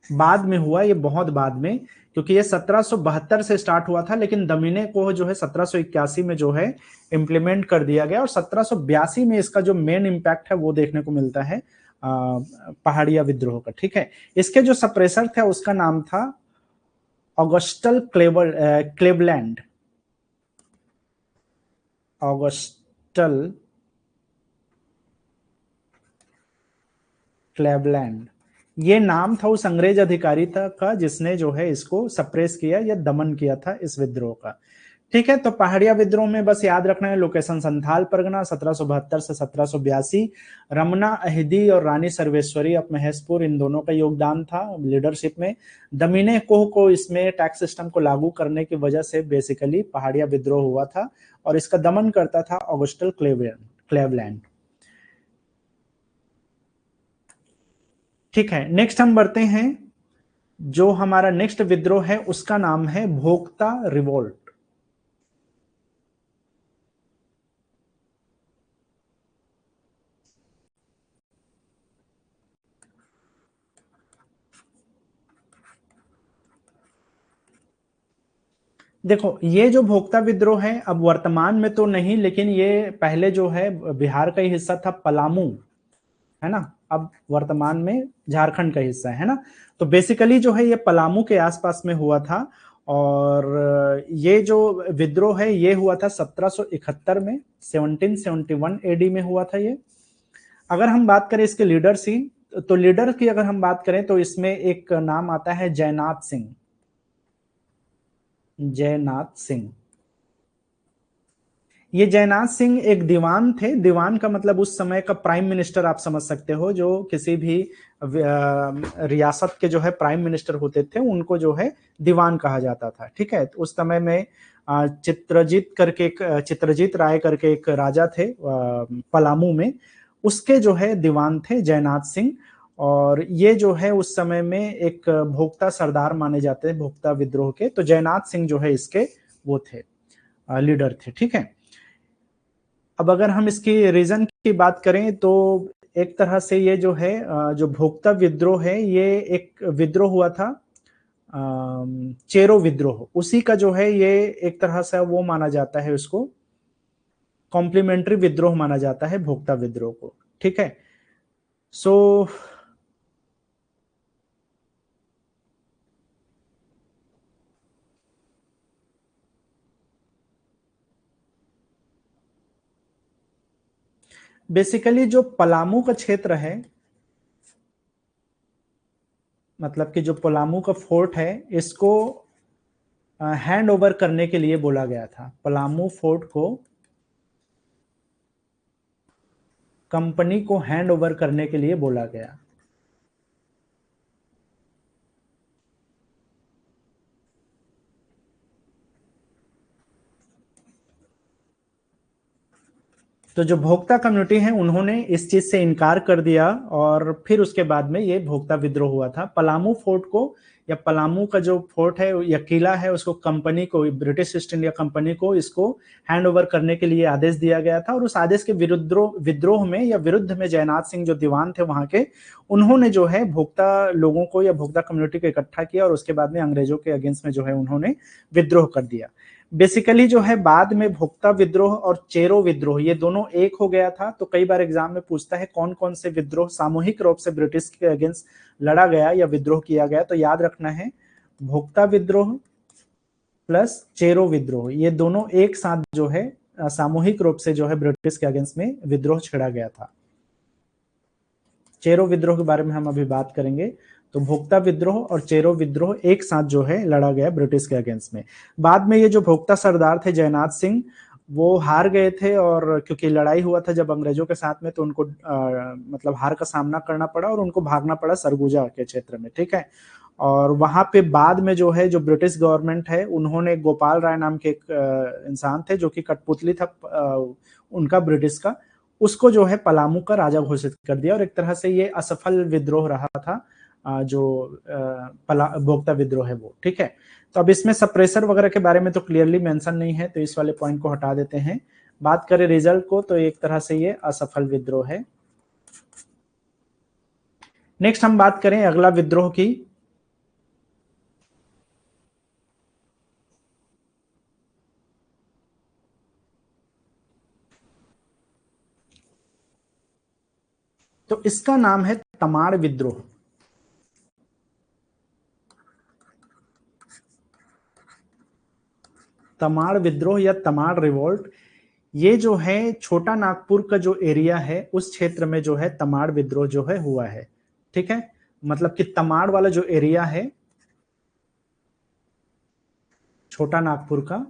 बाद में हुआ ये, बहुत बाद में, क्योंकि ये 1772 से स्टार्ट हुआ था, लेकिन दमीने को जो है 1781 में जो है इंप्लीमेंट कर दिया गया। और 1782 में इसका जो मेन इम्पैक्ट है वो देखने को मिलता है पहाड़िया विद्रोह का। ठीक है, इसके जो सप्रेसर थे उसका नाम था ऑगस्टल क्लेवलैंड। ऑगस्टल क्लेवलैंड, ये नाम था उस अंग्रेज अधिकारी का जिसने जो है इसको सप्रेस किया या दमन किया था इस विद्रोह का। ठीक है, तो पहाड़िया विद्रोह में बस याद रखना है लोकेशन संथाल परगना 1772 से 1782। रमना अहिदी और रानी सर्वेश्वरी ऑफ महेशपुर, इन दोनों का योगदान था लीडरशिप में। दमीने कोह को इसमें टैक्स सिस्टम को लागू करने की वजह से बेसिकली पहाड़िया विद्रोह हुआ था और इसका दमन करता था ऑगस्टल क्लेवलैंड। ठीक है, नेक्स्ट हम बढ़ते हैं। जो हमारा नेक्स्ट विद्रोह है उसका नाम है भोक्ता रिवोल्ट। देखो, ये जो भोक्ता विद्रोह है अब वर्तमान में तो नहीं, लेकिन ये पहले जो है बिहार का ही हिस्सा था, पलामू, है ना। अब वर्तमान में झारखंड का हिस्सा है ना। तो बेसिकली जो है ये पलामू के आसपास में हुआ था। और ये जो विद्रोह है ये हुआ था 1771 में, 1771 एडी में हुआ था ये। अगर हम बात करें इसके लीडर तो लीडर की अगर हम बात करें तो इसमें एक नाम आता है जयनाथ सिंह। जयनाथ सिंह, ये जयनाथ सिंह एक दीवान थे। दीवान का मतलब उस समय का प्राइम मिनिस्टर आप समझ सकते हो, जो किसी भी रियासत के जो है प्राइम मिनिस्टर होते थे उनको जो है दीवान कहा जाता था। ठीक है, तो उस समय में चित्रजीत राय करके एक राजा थे पलामू में, उसके जो है दीवान थे जयनाथ सिंह। और ये जो है उस समय में एक भोक्ता सरदार माने जाते हैं, भोक्ता विद्रोह के। तो जयनाथ सिंह जो है इसके वो थे, लीडर थे। ठीक है, अब अगर हम इसकी रीजन की बात करें तो एक तरह से ये जो है जो भोक्ता विद्रोह है, ये एक विद्रोह हुआ था चेरो विद्रोह, उसी का जो है ये एक तरह से वो माना जाता है, उसको कॉम्प्लीमेंट्री विद्रोह माना जाता है भोक्ता विद्रोह को। ठीक है, सो बेसिकली जो पलामू का क्षेत्र है, मतलब कि जो पलामू का फोर्ट है, इसको हैंड ओवर करने के लिए बोला गया था। पलामू फोर्ट को कंपनी को हैंड ओवर करने के लिए बोला गया। तो जो भोक्ता कम्युनिटी है उन्होंने इस चीज से इनकार कर दिया, और फिर उसके बाद में ये भोक्ता विद्रोह हुआ था। पलामू फोर्ट को, या पलामू का जो फोर्ट है या किला है, उसको कंपनी को, ब्रिटिश ईस्ट इंडिया कंपनी को इसको हैंड ओवर करने के लिए आदेश दिया गया था। और उस आदेश के विद्रोह में या विरुद्ध में जयनाथ सिंह जो दीवान थे वहां के, उन्होंने जो है भोक्ता लोगों को या भोक्ता कम्युनिटी को इकट्ठा किया, और उसके बाद में अंग्रेजों के अगेंस्ट में जो है उन्होंने विद्रोह कर दिया। बेसिकली जो है बाद में भोक्ता विद्रोह और चेरो विद्रोह ये दोनों एक हो गया था। तो कई बार एग्जाम में पूछता है कौन कौन से विद्रोह सामूहिक रूप से ब्रिटिश के अगेंस्ट लड़ा गया या विद्रोह किया गया। तो याद रखना है, भोक्ता विद्रोह प्लस चेरो विद्रोह, ये दोनों एक साथ जो है सामूहिक रूप से जो है ब्रिटिश के अगेंस्ट में विद्रोह छेड़ा गया था। चेरो विद्रोह के बारे में हम अभी बात करेंगे। तो भोक्ता विद्रोह और चेरो विद्रोह एक साथ जो है लड़ा गया ब्रिटिश के अगेंस्ट में। बाद में ये जो भोक्ता सरदार थे जयनाथ सिंह, वो हार गए थे, और क्योंकि लड़ाई हुआ था जब अंग्रेजों के साथ में, तो उनको मतलब हार का सामना करना पड़ा और उनको भागना पड़ा सरगुजा के क्षेत्र में। ठीक है, और वहां पे बाद में जो है जो ब्रिटिश गवर्नमेंट है, उन्होंने गोपाल राय नाम के एक इंसान थे जो कि कठपुतली था उनका ब्रिटिश का, उसको जो है पलामू का राजा घोषित कर दिया। और एक तरह से ये असफल विद्रोह रहा था जो भोक्ता विद्रोह है वो। ठीक है, तो अब इसमें सप्रेसर वगैरह के बारे में तो क्लियरली मेंशन नहीं है, तो इस वाले पॉइंट को हटा देते हैं। बात करें रिजल्ट को, तो एक तरह से ये असफल विद्रोह है। नेक्स्ट हम बात करें अगला विद्रोह की। तो इसका नाम है तमाड़ विद्रोह। तमाड़ विद्रोह या तमाड़ रिवोल्ट, ये जो है छोटा नागपुर का जो एरिया है उस क्षेत्र में जो है तमाड़ विद्रोह जो है हुआ है। ठीक है, मतलब कि तमाड़ वाला जो एरिया है छोटा नागपुर का,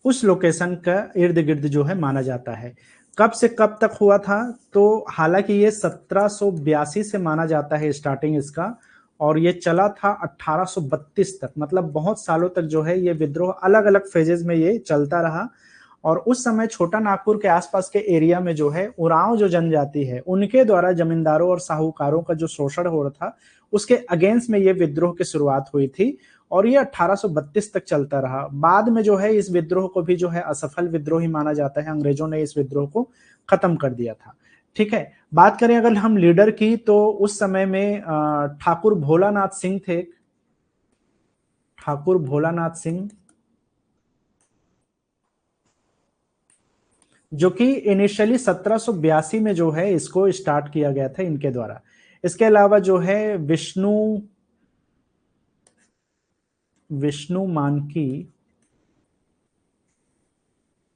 उस लोकेशन का इर्द गिर्द जो है माना जाता है। कब से कब तक हुआ था, तो हालांकि ये 1782 से माना जाता है स्टार्टिंग इसका, और ये चला था 1832 तक, मतलब बहुत सालों तक जो है ये विद्रोह अलग अलग फेजेस में ये चलता रहा। और उस समय छोटा नागपुर के आसपास के एरिया में जो है उरांव जो जनजाति है, उनके द्वारा जमींदारों और साहूकारों का जो शोषण हो रहा था, उसके अगेंस्ट में ये विद्रोह की शुरुआत हुई थी। और ये 1832 तक चलता रहा। बाद में जो है इस विद्रोह को भी जो है असफल विद्रोह ही माना जाता है, अंग्रेजों ने इस विद्रोह को खत्म कर दिया था। ठीक है, बात करें अगर हम लीडर की, तो उस समय में ठाकुर भोलानाथ सिंह थे। ठाकुर भोलानाथ सिंह, जो कि इनिशियली 1782 में जो है इसको स्टार्ट किया गया था इनके द्वारा। इसके अलावा जो है विष्णु विष्णु मानकी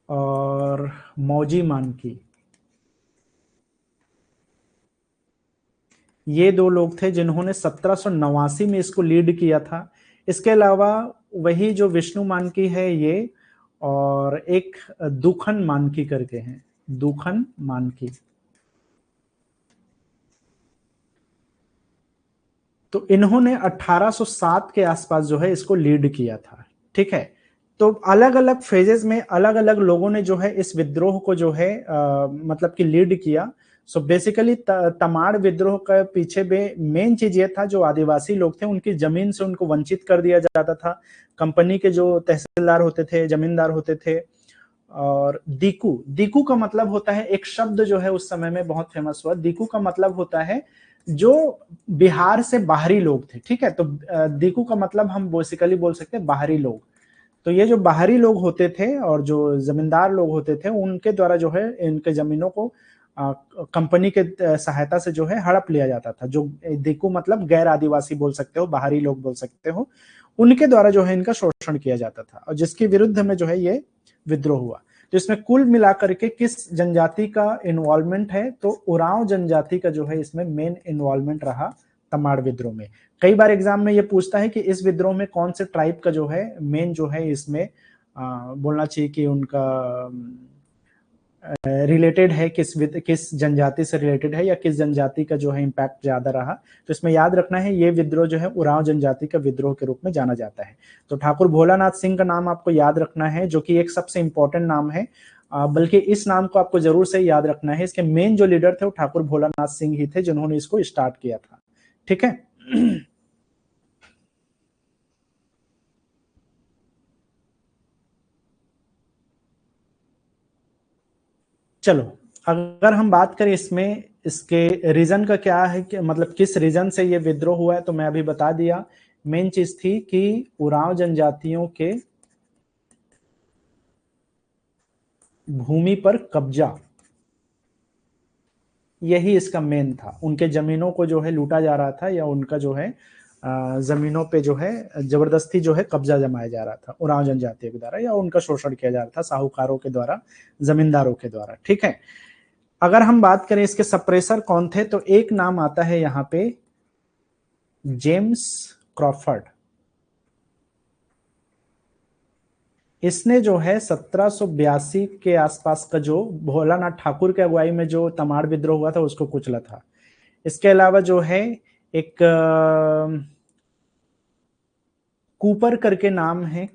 और मौजी मानकी, ये दो लोग थे जिन्होंने 1789 में इसको लीड किया था। इसके अलावा वही जो विष्णु मानकी है ये, और एक दुखन मानकी करके हैं, दुखन मानकी। तो इन्होंने 1807 के आसपास जो है इसको लीड किया था। ठीक है, तो अलग अलग फेजेस में अलग अलग लोगों ने जो है इस विद्रोह को जो है मतलब कि लीड किया। सो बेसिकली तमाड़ विद्रोह का पीछे मेन चीज ये था, जो आदिवासी लोग थे उनकी जमीन से उनको वंचित कर दिया जाता था। कंपनी के जो तहसीलदार होते थे, जमींदार होते थे। और दीकू, दीकू का मतलब होता है, एक शब्द जो है उस समय में बहुत फेमस हुआ, दीकू का मतलब होता है जो बिहार से बाहरी लोग थे। ठीक है, तो दीकू का मतलब हम बेसिकली बोल सकते हैं बाहरी लोग। तो ये जो बाहरी लोग होते थे और जो जमींदार लोग होते थे, उनके द्वारा जो है इनके जमीनों को कंपनी के सहायता से जो है हड़प लिया जाता था। जो दीकू मतलब गैर आदिवासी बोल सकते हो, बाहरी लोग बोल सकते हो, उनके द्वारा जो है इनका शोषण किया जाता था, और जिसके विरुद्ध में जो है ये विद्रोह हुआ। तो इसमें कुल मिलाकर के किस जनजाति का इन्वॉल्वमेंट है, तो उरांव जनजाति का जो है इसमें मेन इन्वॉल्वमेंट रहा तमाड़ विद्रोह में। कई बार एग्जाम में ये पूछता है कि इस विद्रोह में कौन से ट्राइब का जो है मेन जो है इसमें बोलना चाहिए कि उनका रिलेटेड है, किस जनजाति से रिलेटेड है, या किस जनजाति का जो है इम्पैक्ट ज्यादा रहा। तो इसमें याद रखना है ये विद्रोह जो है उरांव जनजाति का विद्रोह के रूप में जाना जाता है। तो ठाकुर भोलानाथ सिंह का नाम आपको याद रखना है, जो कि एक सबसे इंपॉर्टेंट नाम है। बल्कि इस नाम को आपको जरूर से याद रखना है। इसके मेन जो लीडर थे वो ठाकुर भोलानाथ सिंह ही थे, जिन्होंने इसको स्टार्ट किया था। ठीक है। चलो, अगर हम बात करें इसमें इसके रीजन का क्या है, कि मतलब किस रीजन से ये विद्रोह हुआ है, तो मैं अभी बता दिया। मेन चीज थी कि उरांव जनजातियों के भूमि पर कब्जा, यही इसका मेन था। उनके जमीनों को जो है लूटा जा रहा था, या उनका जो है जमीनों पे जो है जबरदस्ती जो है कब्जा जमाया जा रहा था उरांव जनजातियों के द्वारा, या उनका शोषण किया जा रहा था साहूकारों के द्वारा, जमींदारों के द्वारा। ठीक है, अगर हम बात करें इसके सप्रेसर कौन थे, तो एक नाम आता है यहाँ पे, जेम्स क्रॉफर्ड। इसने जो है 1782 के आसपास का जो भोलानाथ ठाकुर के अगुवाई में जो तमाड़ विद्रोह हुआ था उसको कुचला था। इसके अलावा जो है एक कूपर करके नाम है,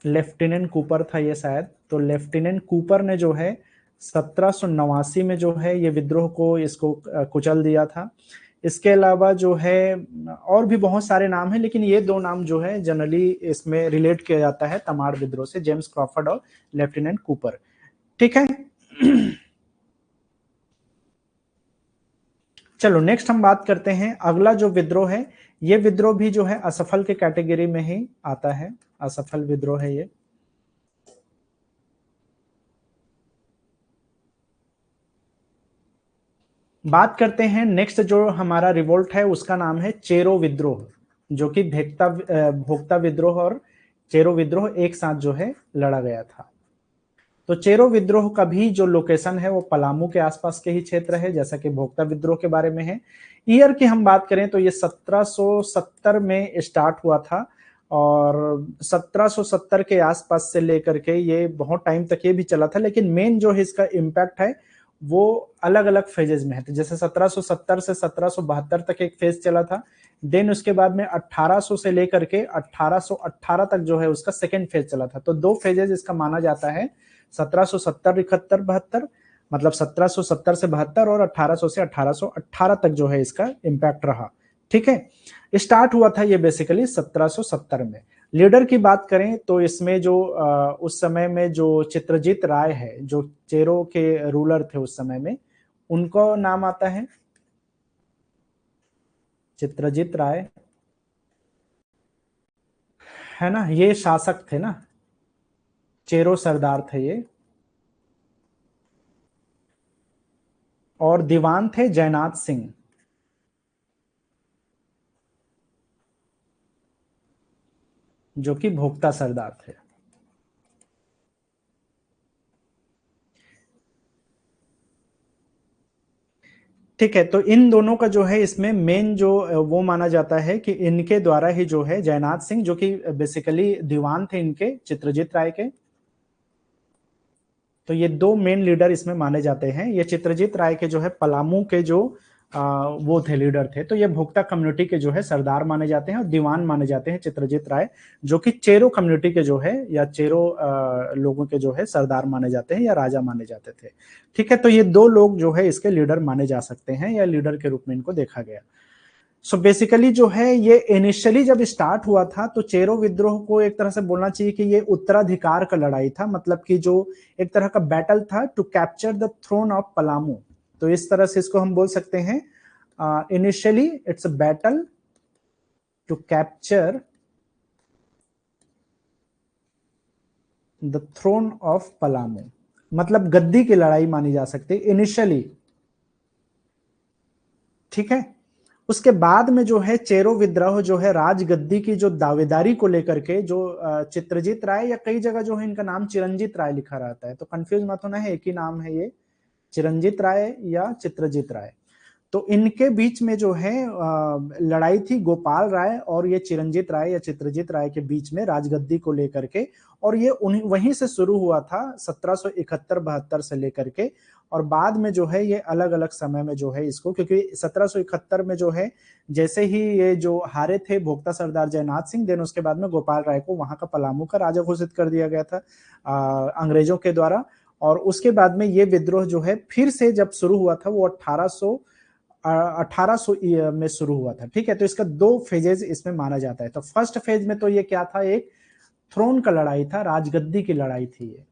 लेफ्टिनेंट कूपर था ये शायद। तो लेफ्टिनेंट कूपर ने जो है 1789 में जो है ये विद्रोह को इसको कुचल दिया था। इसके अलावा जो है और भी बहुत सारे नाम हैं, लेकिन ये दो नाम जो है जनरली इसमें रिलेट किया जाता है तमाड़ विद्रोह से, जेम्स क्रॉफर्ड और लेफ्टिनेंट कूपर। ठीक है। चलो नेक्स्ट हम बात करते हैं, अगला जो विद्रोह है, ये विद्रोह भी जो है असफल के कैटेगरी में ही आता है। असफल विद्रोह है ये। बात करते हैं नेक्स्ट जो हमारा रिवोल्ट है, उसका नाम है चेरो विद्रोह, जो कि भोक्ता विद्रोह और चेरो विद्रोह एक साथ जो है लड़ा गया था। तो चेरो विद्रोह का भी जो लोकेशन है वो पलामू के आसपास के ही क्षेत्र है, जैसा कि भोक्ता विद्रोह के बारे में है। ईयर की हम बात करें तो ये 1770 में स्टार्ट हुआ था, और 1770 के आसपास से लेकर के ये बहुत टाइम तक ये भी चला था। लेकिन मेन जो है इसका इम्पैक्ट है वो अलग अलग फेजेस में है। तो जैसे 1770 से 1772 तक एक फेज चला था, देन उसके बाद में 1800 से लेकर के 1818 तक जो है उसका सेकेंड फेज चला था। तो दो फेजेस इसका माना जाता है, 1770 71 72, मतलब 1770 से 72, और 1800 से 1818 तक जो है इसका इम्पैक्ट रहा। ठीक है, स्टार्ट हुआ था ये बेसिकली 1770 में। लीडर की बात करें तो इसमें जो उस समय में जो चित्रजीत राय है, जो चेरो के रूलर थे उस समय में, उनको नाम आता है चित्रजीत राय, है ना। ये शासक थे ना, चेरो सरदार थे ये। और दीवान थे जयनाथ सिंह, जो कि भोक्ता सरदार थे। ठीक है, तो इन दोनों का जो है इसमें मेन जो वो माना जाता है कि इनके द्वारा ही जो है जयनाथ सिंह, जो कि बेसिकली दीवान थे इनके चित्रजीत राय के, तो ये दो मेन लीडर इसमें माने जाते हैं। ये चित्रजीत राय के जो है पलामू के जो वो थे, लीडर थे, तो ये भोक्ता कम्युनिटी के जो है सरदार माने जाते हैं और दीवान माने जाते हैं चित्रजीत राय, जो कि चेरो कम्युनिटी के जो है या चेरो लोगों के जो है सरदार माने जाते हैं या राजा माने जाते थे। ठीक है, तो ये दो लोग जो है इसके लीडर माने जा सकते हैं या लीडर के रूप में इनको देखा गया। सो बेसिकली जो है ये इनिशियली जब स्टार्ट हुआ था तो चेरो विद्रोह को एक तरह से बोलना चाहिए कि ये उत्तराधिकार का लड़ाई था, मतलब कि जो एक तरह का बैटल था to capture the throne of Palamu. तो इस तरह से इसको हम बोल सकते हैं, initially it's a battle to capture the throne of Palamu, मतलब गद्दी की लड़ाई मानी जा सकती है इनिशियली। ठीक है, उसके बाद में जो है चेरो विद्रोह जो है राजगद्दी की जो दावेदारी को लेकर के, जो चित्रजीत राय, या कई जगह जो है इनका नाम चिरंजीत राय लिखा रहता है, तो कंफ्यूज मत होना है, एक ही नाम है ये, चिरंजीत राय या चित्रजीत राय। तो इनके बीच में जो है लड़ाई थी गोपाल राय और ये चिरंजीत राय या चित्रजीत राय के बीच में राजगद्दी को लेकर के, और ये वहीं से शुरू हुआ था 1771-72 से लेकर के, और बाद में जो है ये अलग अलग समय में जो है इसको, क्योंकि 1771 में जो है जैसे ही ये जो हारे थे भोक्ता सरदार जयनाथ सिंह, देन उसके बाद में गोपाल राय को वहां का पलामू का राजा घोषित कर दिया गया था अंग्रेजों के द्वारा। और उसके बाद में ये विद्रोह जो है फिर से जब शुरू हुआ था वो 1800 में शुरू हुआ था। ठीक है, तो इसका दो फेजेस इसमें माना जाता है। तो फर्स्ट फेज में तो ये क्या था, एक थ्रोन का लड़ाई था, राजगद्दी की लड़ाई थी ये।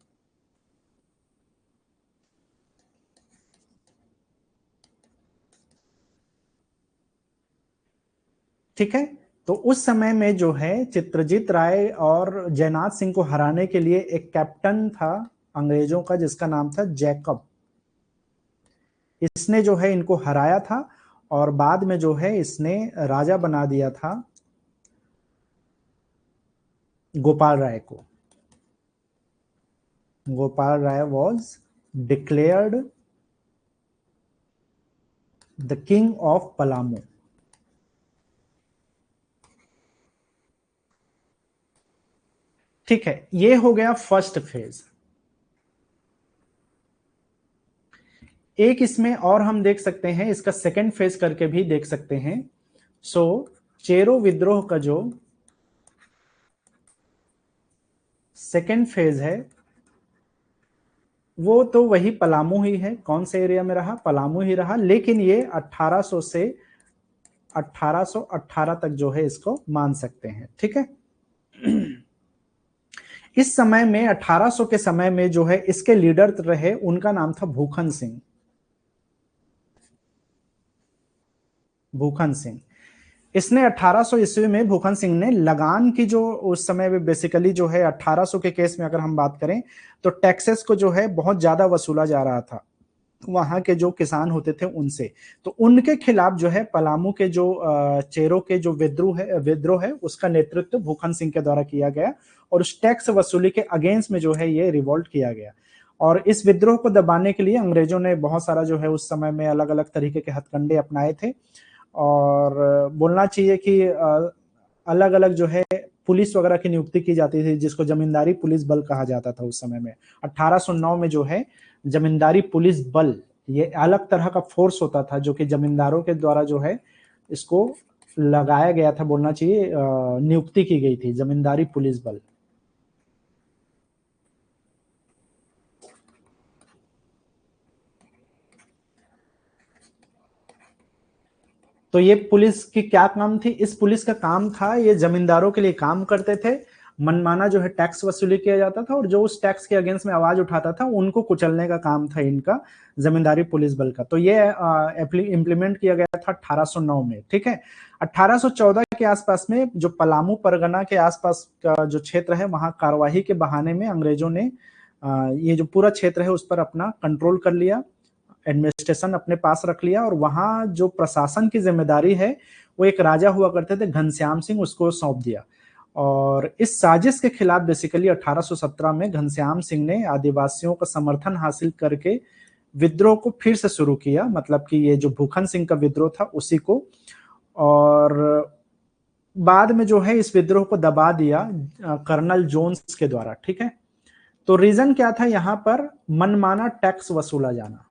ठीक है, तो उस समय में जो है चित्रजीत राय और जयनाथ सिंह को हराने के लिए एक कैप्टन था अंग्रेजों का जिसका नाम था जैकब। इसने जो है इनको हराया था और बाद में जो है इसने राजा बना दिया था गोपाल राय को। Gopal Rai was declared the king of Palamu. ठीक है, ये हो गया फर्स्ट फेज। एक इसमें और हम देख सकते हैं, इसका सेकंड फेज करके भी देख सकते हैं। सो चेरो विद्रोह का जो सेकंड फेज है वो तो वही पलामू ही है। कौन से एरिया में रहा, पलामू ही रहा, लेकिन ये 1800 से 1818 तक जो है इसको मान सकते हैं। ठीक है, इस समय में 1800 के समय में जो है इसके लीडर रहे, उनका नाम था भूखन सिंह। भूखन सिंह, इसने 1800 ईस्वी में भूखन सिंह ने लगान की जो उस समय में बेसिकली जो है 1800 के केस में अगर हम बात करें तो टैक्सेस को जो है बहुत ज्यादा वसूला जा रहा था वहां के जो किसान होते थे उनसे। तो उनके खिलाफ जो है पलामू के जो चेरो के जो विद्रोह है उसका नेतृत्व भूखन सिंह के द्वारा किया गया और उस टैक्स वसूली के अगेंस्ट में जो है ये रिवोल्ट किया गया। और इस विद्रोह को दबाने के लिए अंग्रेजों ने बहुत सारा जो है उस समय में अलग अलग तरीके के हथकंडे अपनाए थे। और बोलना चाहिए कि अलग अलग जो है पुलिस वगैरह की नियुक्ति की जाती थी जिसको जमींदारी पुलिस बल कहा जाता था उस समय में। 1809 में जो है जमींदारी पुलिस बल, ये अलग तरह का फोर्स होता था जो कि जमींदारों के द्वारा जो है इसको लगाया गया था, बोलना चाहिए नियुक्ति की गई थी जमींदारी पुलिस बल। तो ये पुलिस की क्या काम थी, इस पुलिस का काम था ये जमींदारों के लिए काम करते थे। मनमाना जो है टैक्स वसूली किया जाता था और जो उस टैक्स के अगेंस्ट में आवाज उठाता था उनको कुचलने का काम था इनका जमींदारी पुलिस बल का। तो ये इम्प्लीमेंट किया गया था 1809 में। ठीक है, 1814 के आसपास में जो पलामू परगना के आसपास का जो क्षेत्र है वहां कार्यवाही के बहाने में अंग्रेजों ने ये जो पूरा क्षेत्र है उस पर अपना कंट्रोल कर लिया, एडमिनिस्ट्रेशन अपने पास रख लिया और वहां जो प्रशासन की जिम्मेदारी है वो एक राजा हुआ करते थे घनश्याम सिंह, उसको सौंप दिया। और इस साजिश के खिलाफ बेसिकली 1817 में घनश्याम सिंह ने आदिवासियों का समर्थन हासिल करके विद्रोह को फिर से शुरू किया, मतलब कि ये जो भूखन सिंह का विद्रोह था उसी को, और बाद में जो है इस विद्रोह को दबा दिया कर्नल जोन्स के द्वारा। ठीक है, तो रीजन क्या था यहां पर? मनमाना टैक्स वसूला जाना।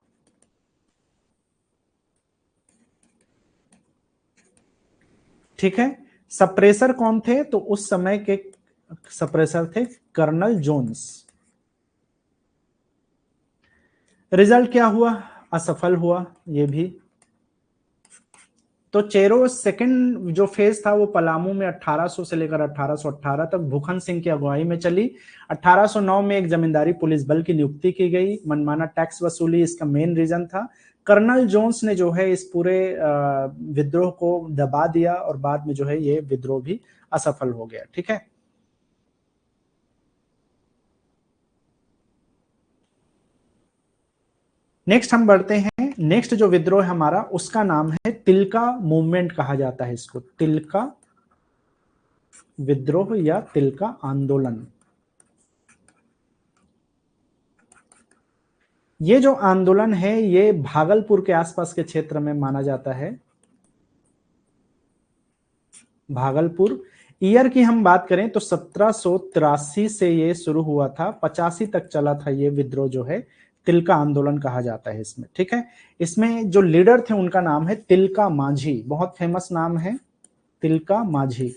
ठीक है, सप्रेसर कौन थे? तो उस समय के सप्रेसर थे कर्नल जोन्स। रिजल्ट क्या हुआ? असफल हुआ ये भी। तो चेरो सेकंड जो फेज था वो पलामू में 1800 से लेकर 1818 तक भूखन सिंह की अगुवाई में चली। 1809 में एक जमींदारी पुलिस बल की नियुक्ति की गई, मनमाना टैक्स वसूली इसका मेन रीजन था। कर्नल जोन्स ने जो है इस पूरे विद्रोह को दबा दिया और बाद में जो है ये विद्रोह भी असफल हो गया। ठीक है, नेक्स्ट हम बढ़ते हैं। नेक्स्ट जो विद्रोह है हमारा उसका नाम है तिलका मूवमेंट कहा जाता है इसको, तिलका विद्रोह या तिलका आंदोलन। ये जो आंदोलन है ये भागलपुर के आसपास के क्षेत्र में माना जाता है। भागलपुर, ईयर की हम बात करें तो 1783 से ये शुरू हुआ था, 85 तक चला था ये विद्रोह जो है, तिलका आंदोलन कहा जाता है इसमें। ठीक है, इसमें जो लीडर थे उनका नाम है तिलका माझी, बहुत फेमस नाम है तिलका माझी।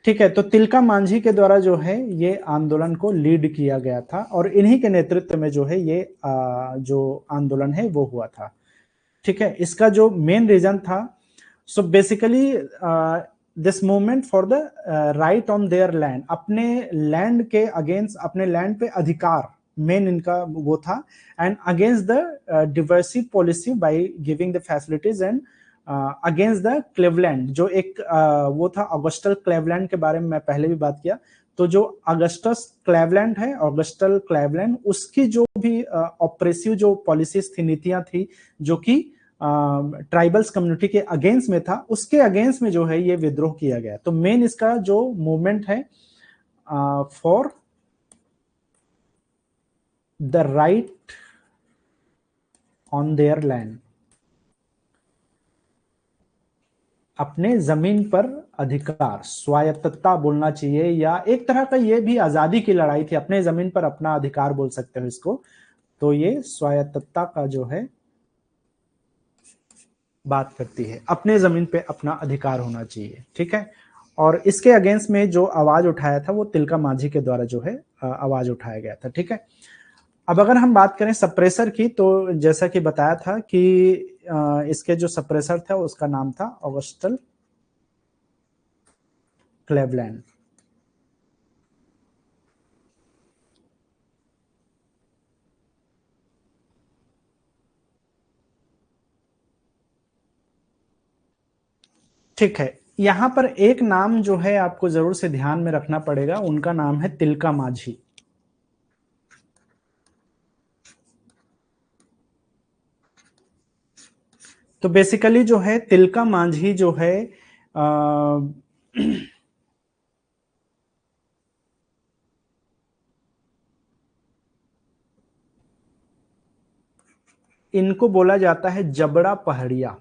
ठीक है, तो तिलका मांझी के द्वारा जो है ये आंदोलन को लीड किया गया था और इन्हीं के नेतृत्व में जो है ये जो आंदोलन है वो हुआ था। ठीक है, इसका जो मेन रीजन था, so basically this movement for the right on their land, अपने लैंड के अगेंस्ट, अपने लैंड पे अधिकार, मेन इनका वो था, and against the divisive policy by giving the facilities and against the Cleveland, जो एक वो था ऑगस्टल क्लेवलैंड के बारे में मैं पहले भी बात किया। तो जो अगस्टस क्लेवलैंड है, ऑगस्टल क्लेवलैंड, उसकी जो भी ऑपरेसिव जो पॉलिसीज थी, नीतियां थी, जो कि ट्राइबल्स कम्युनिटी के अगेंस्ट में था, उसके अगेंस्ट में जो है ये विद्रोह किया गया। तो मेन इसका जो मूवमेंट है for the right on their land, अपने जमीन पर अधिकार, स्वायत्तता बोलना चाहिए, या एक तरह का ये भी आजादी की लड़ाई थी, अपने जमीन पर अपना अधिकार बोल सकते हो इसको। तो ये स्वायत्तता का जो है बात करती है, अपने जमीन पे अपना अधिकार होना चाहिए। ठीक है, और इसके अगेंस्ट में जो आवाज उठाया था वो तिलका माझी के द्वारा जो है आवाज उठाया गया था। ठीक है, अब अगर हम बात करें सप्रेसर की, तो जैसा कि बताया था कि इसके जो सप्रेसर था उसका नाम था ऑगस्टल क्लेवलैंड। ठीक है, यहां पर एक नाम जो है आपको जरूर से ध्यान में रखना पड़ेगा, उनका नाम है तिलका माझी। तो बेसिकली जो है तिलका माझी जो है आ, इनको बोला जाता है जबड़ा पहाड़िया,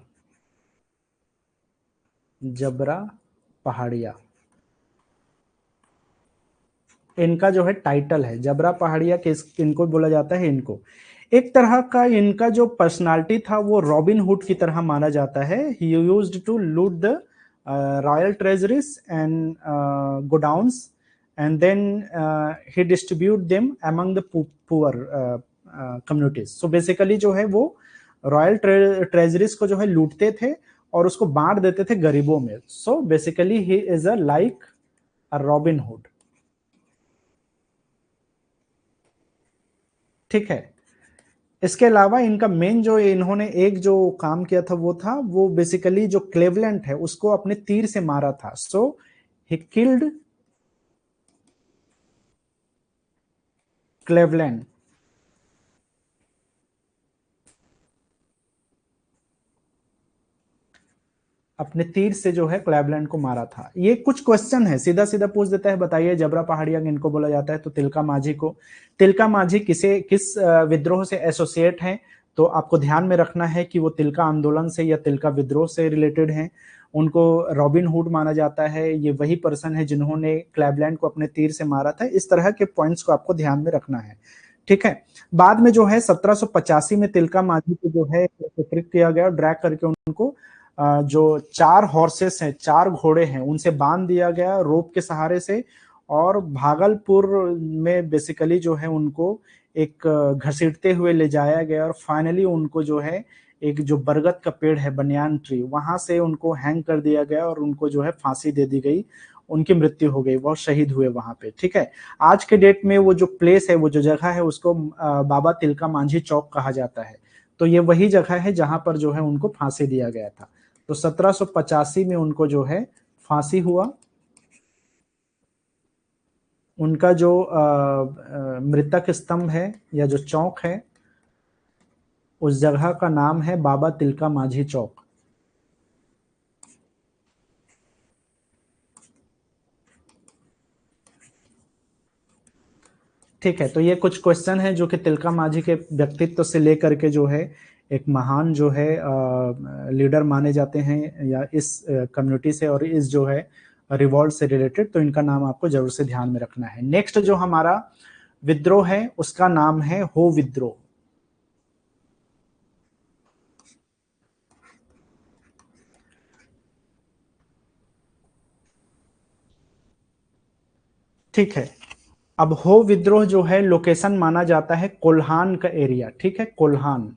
जबरा पहाड़िया, इनका जो है टाइटल है जबरा पहाड़िया के, इनको बोला जाता है। इनको एक तरह का इनका जो पर्सनालिटी था वो रॉबिन हुड की तरह माना जाता है। He used to loot the royal treasuries and godowns and then he distribute them among the poor communities. So basically जो है वो रॉयल ट्रेजरीज को जो है लूटते थे और उसको बांट देते थे गरीबों में। So basically he is a like a robin hood. ठीक है, इसके अलावा इनका मेन जो इन्होंने एक जो काम किया था वो था, वो बेसिकली जो क्लेवलैंड है उसको अपने तीर से मारा था। सो ही किल्ड क्लेवलैंड। अपने तीर से जो है क्लेवलैंड को मारा था। ये कुछ क्वेश्चन है, सीधा सीधा पूछ देता है, बताइए जबरा पहाड़िया इनको बोला जाता है, तो तिलका माझी को। तिलका माझी किस विद्रोह से एसोसिएट है, तो आपको ध्यान में रखना है कि वो तिलका आंदोलन से या तिलका विद्रोह से रिलेटेड हैं। उनको रॉबिन हुड माना जाता है, ये वही पर्सन है जिन्होंने क्लेवलैंड को अपने तीर से मारा था। इस तरह के पॉइंट्स को आपको ध्यान में रखना है, ठीक है। बाद में जो है 1785 में तिलका माझी को जो है एकत्रित किया गया, ड्रैग करके उनको जो 4 हॉर्सेस हैं, 4 घोड़े हैं, उनसे बांध दिया गया रोप के सहारे से, और भागलपुर में बेसिकली जो है उनको एक घसीटते हुए ले जाया गया, और फाइनली उनको जो है एक जो बरगद का पेड़ है, बनियान ट्री, वहां से उनको हैंग कर दिया गया और उनको जो है फांसी दे दी गई, उनकी मृत्यु हो गई, वो शहीद हुए वहां पे, ठीक है। आज के डेट में वो जो प्लेस है, वो जो जगह है, उसको बाबा तिलका मांझी चौक कहा जाता है। तो ये वही जगह है जहां पर जो है उनको फांसी दिया गया था। तो 1785 में उनको जो है फांसी हुआ। उनका जो मृतक स्तंभ है या जो चौक है, उस जगह का नाम है बाबा तिलका माझी चौक। ठीक है, तो ये कुछ क्वेश्चन है जो कि तिलका माझी के व्यक्तित्व से लेकर के जो है एक महान जो है लीडर माने जाते हैं, या इस कम्युनिटी से और इस जो है रिवॉल्ट से रिलेटेड, तो इनका नाम आपको जरूर से ध्यान में रखना है। नेक्स्ट जो हमारा विद्रोह है उसका नाम है हो विद्रोह। ठीक है, अब हो विद्रोह जो है लोकेशन माना जाता है कोल्हान का एरिया, ठीक है, कोल्हान।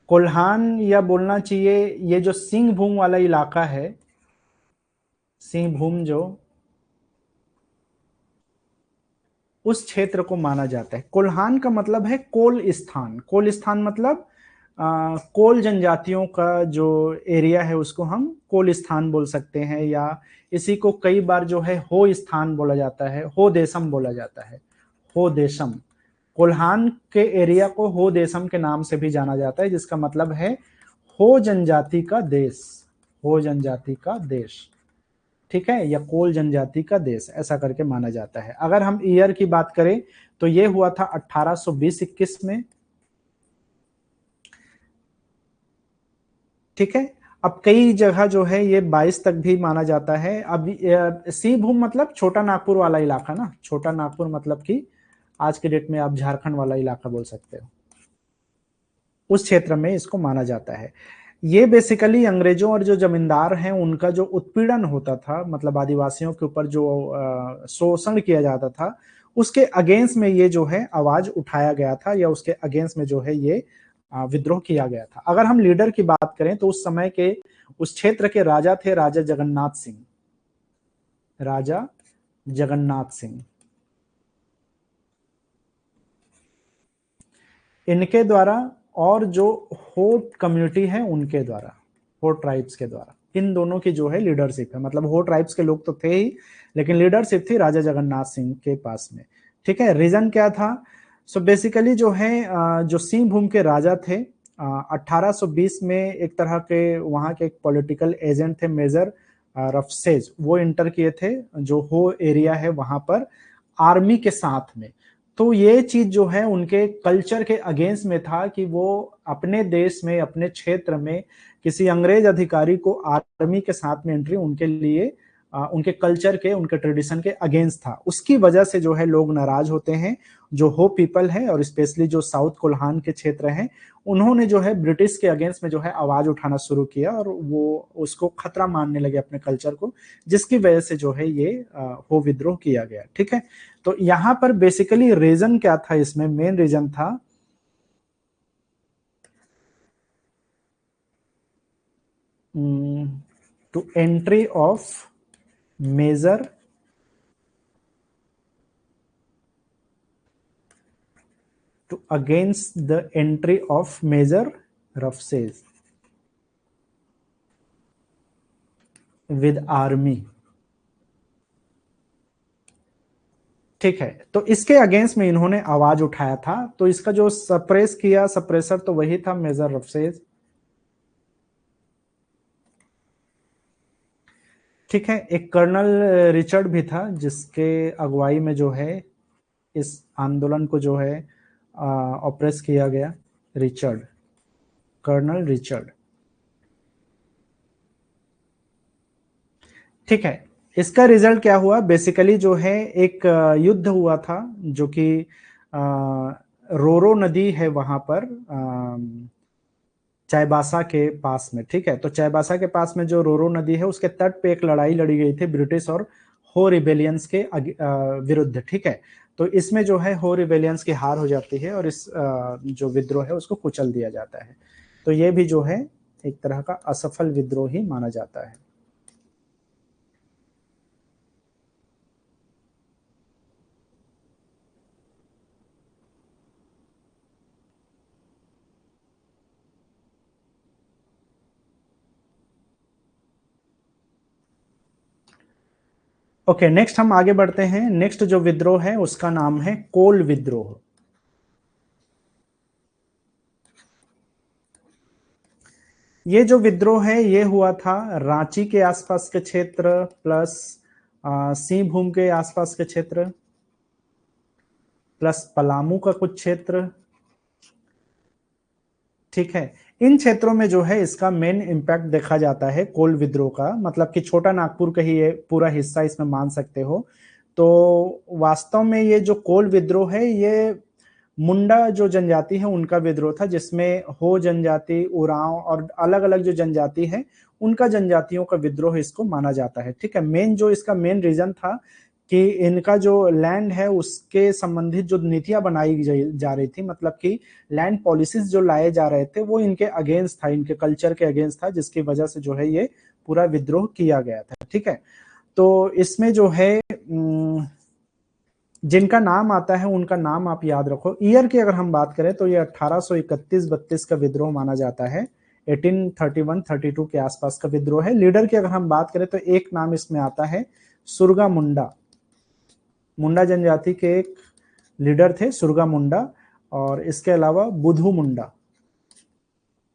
कोल्हान या बोलना चाहिए ये जो सिंहभूम वाला इलाका है, सिंहभूम जो, उस क्षेत्र को माना जाता है। कोल्हान का मतलब है कोल स्थान। कोल स्थान मतलब कोल जनजातियों का जो एरिया है उसको हम कोल स्थान बोल सकते हैं, या इसी को कई बार जो है हो स्थान बोला जाता है, हो देशम बोला जाता है, हो देशम। कोल्हान के एरिया को हो देशम के नाम से भी जाना जाता है, जिसका मतलब है हो जनजाति का देश, हो जनजाति का देश, ठीक है, या कोल जनजाति का देश, ऐसा करके माना जाता है। अगर हम ईयर की बात करें तो ये हुआ था 1820-21 में, ठीक है। अब कई जगह जो है ये 22 तक भी माना जाता है। अब सिंहभूम मतलब छोटा नागपुर वाला इलाका ना, छोटा नागपुर मतलब कि आज के डेट में आप झारखंड वाला इलाका बोल सकते हो, उस क्षेत्र में इसको माना जाता है। ये बेसिकली अंग्रेजों और जो जमींदार हैं उनका जो उत्पीड़न होता था, मतलब आदिवासियों के ऊपर जो शोषण किया जाता था, उसके अगेंस्ट में ये जो है आवाज उठाया गया था, या उसके अगेंस्ट में जो है ये विद्रोह किया गया था। अगर हम लीडर की बात करें तो उस समय के उस क्षेत्र के राजा थे राजा जगन्नाथ सिंह, राजा जगन्नाथ सिंह। इनके द्वारा और जो हो कम्युनिटी है उनके द्वारा, हो ट्राइब्स के द्वारा, इन दोनों की जो है लीडरशिप है। मतलब हो ट्राइब्स के लोग तो थे ही, लेकिन लीडरशिप थी राजा जगन्नाथ सिंह के पास में, ठीक है। रीजन क्या था? सो बेसिकली जो है जो सिंहभूम के राजा थे, 1820 में एक तरह के वहां के एक पॉलिटिकल एजेंट थे मेजर रफसेज, वो इंटर किए थे जो हो एरिया है वहां पर आर्मी के साथ में। तो ये चीज जो है उनके कल्चर के अगेंस्ट में था कि वो अपने देश में, अपने क्षेत्र में किसी अंग्रेज अधिकारी को आर्मी के साथ में एंट्री उनके लिए उनके कल्चर के, उनके ट्रेडिशन के अगेंस्ट था। उसकी वजह से जो है लोग नाराज होते हैं, जो हो पीपल है, और स्पेशली जो साउथ कोल्हान के क्षेत्र हैं, उन्होंने जो है ब्रिटिश के अगेंस्ट में जो है आवाज उठाना शुरू किया, और वो उसको खतरा मानने लगे अपने कल्चर को, जिसकी वजह से जो है ये हो विद्रोह किया गया, ठीक है। तो यहां पर बेसिकली रीजन क्या था? इसमें मेन रीजन था to entry of major to against the entry of Major Rafsez with army, ठीक है। तो इसके अगेंस्ट में इन्होंने आवाज उठाया था, तो इसका जो सप्रेस किया, सप्रेसर तो वही था मेजर रफसेज। ठीक है, एक कर्नल रिचर्ड भी था जिसके अगुवाई में जो है इस आंदोलन को जो है ऑप्रेस किया गया। Richard, colonel Richard. ठीक है, इसका रिजल्ट क्या हुआ? बेसिकली जो है एक युद्ध हुआ था जो कि रोरो नदी है वहां पर, चाईबासा के पास में। ठीक है, तो चाईबासा के पास में जो रोरो नदी है उसके तट पे एक लड़ाई लड़ी गई थी ब्रिटिश और हो रिबेलियंस के विरुद्ध। ठीक है, तो इसमें जो है हो रिबेलियंस की हार हो जाती है और इस जो विद्रोह है उसको कुचल दिया जाता है। तो ये भी जो है एक तरह का असफल विद्रोह ही माना जाता है। ओके, नेक्स्ट हम आगे बढ़ते हैं। नेक्स्ट जो विद्रोह है उसका नाम है कोल विद्रोह। ये जो विद्रोह है ये हुआ था रांची के आसपास के क्षेत्र प्लस सिंहभूम के आसपास के क्षेत्र प्लस पलामू का कुछ क्षेत्र। ठीक है, इन क्षेत्रों में जो है इसका मेन इंपैक्ट देखा जाता है कोल विद्रोह का, मतलब कि छोटा नागपुर का ही ये पूरा हिस्सा इसमें मान सकते हो। तो वास्तव में ये जो कोल विद्रोह है ये मुंडा जो जनजाति है उनका विद्रोह था, जिसमें हो जनजाति, उरांव और अलग अलग जो जनजाति है उनका जनजातियों का विद्रोह इसको माना जाता है। ठीक है, मेन जो इसका मेन रीजन था कि इनका जो लैंड है उसके संबंधित जो नीतियां बनाई जा रही थी, मतलब कि लैंड पॉलिसीज जो लाए जा रहे थे वो इनके अगेंस्ट था, इनके कल्चर के अगेंस्ट था, जिसकी वजह से जो है ये पूरा विद्रोह किया गया था। ठीक है, तो इसमें जो है जिनका नाम आता है उनका नाम आप याद रखो। ईयर की अगर हम बात करें तो ये 1831-32 का विद्रोह माना जाता है। 1831-32 के आसपास का विद्रोह है। लीडर की अगर हम बात करें तो एक नाम इसमें आता है सुरगा मुंडा। मुंडा जनजाति के एक लीडर थे सुरगा मुंडा, और इसके अलावा बुधू मुंडा।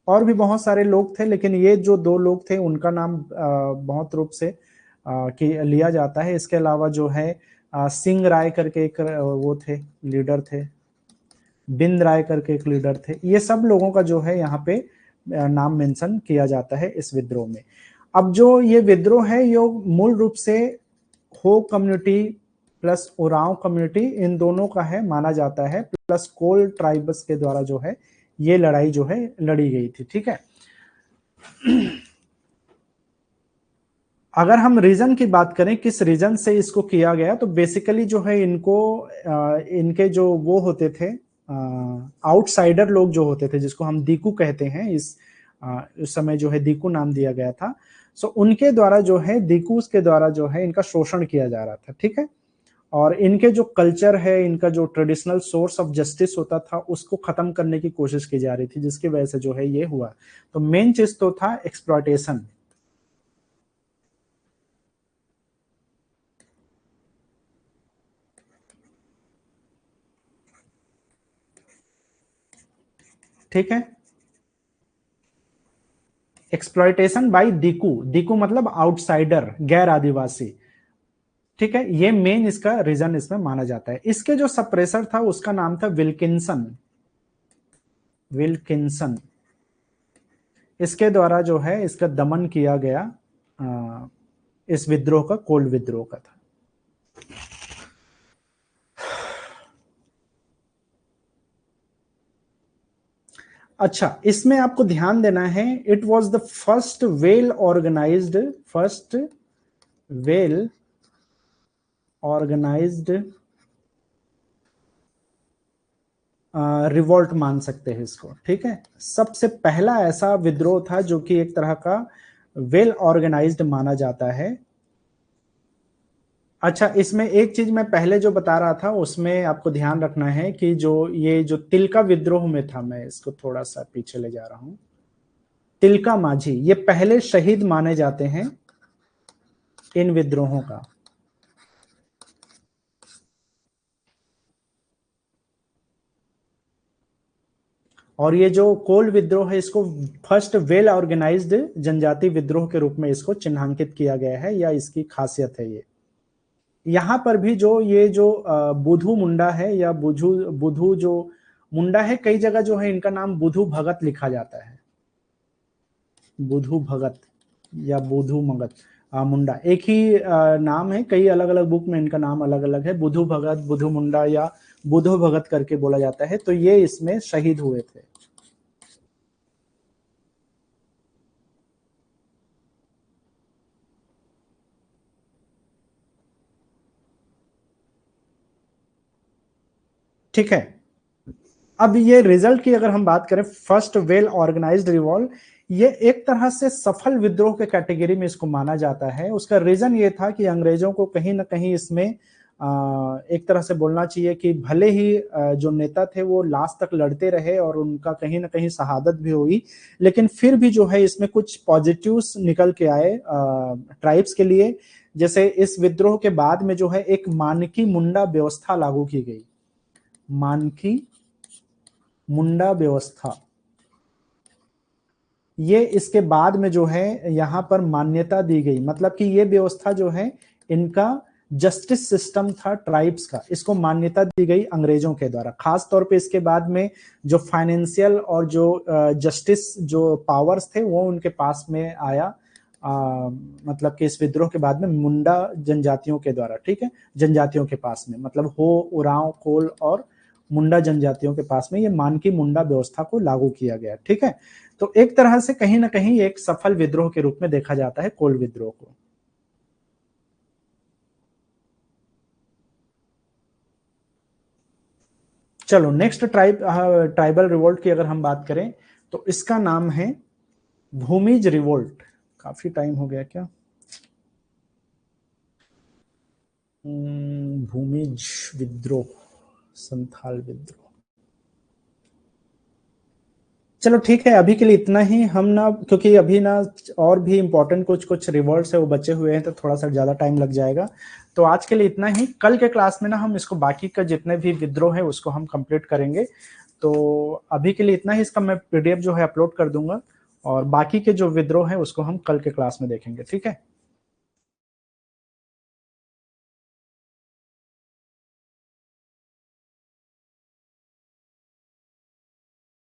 और भी बहुत सारे लोग थे, लेकिन ये जो दो लोग थे उनका नाम बहुत रूप से लिया जाता है। इसके अलावा जो है सिंह राय करके एक वो थे, लीडर थे। बिंद राय करके एक लीडर थे। ये सब लोगों का जो है यहाँ पे नाम मेंशन किया जाता है इस विद्रोह में। अब जो ये विद्रोह है ये मूल रूप से हो community plus Oraon community in दोनों का है माना जाता है, प्लस कोल ट्राइब्स के द्वारा जो है ये लड़ाई जो है लड़ी गई थी। ठीक है, अगर हम रीजन की बात करें किस रीजन से इसको किया गया, तो बेसिकली जो है इनको इनके जो वो होते थे आउटसाइडर लोग जो होते थे, जिसको हम दीकू कहते हैं, उस समय जो है दीकू नाम दिया गया था। सो उनके द्वारा जो है दीकूस के द्वारा जो है इनका शोषण किया जा रहा था। ठीक है, और इनके जो कल्चर है, इनका जो ट्रेडिशनल सोर्स ऑफ जस्टिस होता था उसको खत्म करने की कोशिश की जा रही थी, जिसकी वजह से जो है ये हुआ। तो मेन चीज तो था एक्सप्लॉयटेशन। ठीक है, एक्सप्लॉयटेशन बाय दीकू। दीकू मतलब आउटसाइडर, गैर आदिवासी। ठीक है, ये मेन इसका रीजन इसमें माना जाता है। इसके जो सप्रेसर था उसका नाम था विल्किंसन। विल्किंसन, इसके द्वारा जो है इसका दमन किया गया। इस विद्रोह का कोल विद्रोह का था। अच्छा, इसमें आपको ध्यान देना है, it was the first well organised revolt मान सकते हैं इसको। ठीक है, सबसे पहला ऐसा विद्रोह था जो कि एक तरह का वेल ऑर्गेनाइज्ड माना जाता है। अच्छा, इसमें एक चीज मैं पहले जो बता रहा था उसमें आपको ध्यान रखना है कि जो ये जो तिलका विद्रोह में था, मैं इसको थोड़ा सा पीछे ले जा रहा हूं। तिलका माझी ये पहले शहीद माने जाते हैं इन विद्रोहों का। और ये जो कोल विद्रोह है इसको फर्स्ट वेल ऑर्गेनाइज्ड जनजाति विद्रोह के रूप में इसको चिन्हांकित किया गया है, या इसकी खासियत है ये। यहाँ पर भी जो ये जो बुधू मुंडा है या बुधू बुधू जो मुंडा है, कई जगह जो है इनका नाम बुधू भगत लिखा जाता है, बुधू भगत या बुधू मगत मुंडा एक ही नाम है, कई अलग अलग बुक में इनका नाम अलग अलग है, बुधू भगत, बुधू मुंडा या बुधो भगत करके बोला जाता है। तो ये इसमें शहीद हुए थे। ठीक है, अब ये रिजल्ट की अगर हम बात करें, फर्स्ट वेल ऑर्गेनाइज्ड रिवॉल्ट, ये एक तरह से सफल विद्रोह के कैटेगरी में इसको माना जाता है। उसका रीजन ये था कि अंग्रेजों को कहीं ना कहीं इसमें एक तरह से बोलना चाहिए कि भले ही जो नेता थे वो लास्ट तक लड़ते रहे और उनका कहीं ना कहीं शहादत भी हुई, लेकिन फिर भी जो है इसमें कुछ पॉजिटिव्स निकल के आए ट्राइब्स के लिए। जैसे इस विद्रोह के बाद में जो है एक मानकी मुंडा व्यवस्था लागू की गई, मानकी मुंडा व्यवस्था, ये इसके बाद में जो है यहाँ पर मान्यता दी गई। मतलब कि ये व्यवस्था जो है इनका जस्टिस सिस्टम था ट्राइब्स का, इसको मान्यता दी गई अंग्रेजों के द्वारा। खास तौर पे इसके बाद में जो फाइनेंशियल और जो जस्टिस जो पावर्स थे वो उनके पास में आया, मतलब कि इस विद्रोह के बाद में मुंडा जनजातियों के द्वारा, ठीक है, जनजातियों के पास में, मतलब हो, उरांव, कोल और मुंडा जनजातियों के पास में ये मानकी मुंडा व्यवस्था को लागू किया गया, ठीक है। तो एक तरह से कहीं ना कहीं एक सफल विद्रोह के रूप में देखा जाता है कोल विद्रोह को। चलो नेक्स्ट ट्राइबल रिवोल्ट की अगर हम बात करें तो इसका नाम है भूमिज रिवोल्ट। काफी टाइम हो गया क्या? भूमिज विद्रोह, संथाल विद्रोह। चलो ठीक है, अभी के लिए इतना ही। हम ना, क्योंकि अभी ना और भी इंपॉर्टेंट कुछ कुछ रिवॉर्ड्स है वो बचे हुए हैं, तो थोड़ा सा ज्यादा टाइम लग जाएगा। तो आज के लिए इतना ही। कल के क्लास में ना हम इसको बाकी का जितने भी विद्रोह है उसको हम कंप्लीट करेंगे। तो अभी के लिए इतना ही। इसका मैं पीडीएफ जो है अपलोड कर दूंगा और बाकी के जो विद्रोह है उसको हम कल के क्लास में देखेंगे, ठीक है।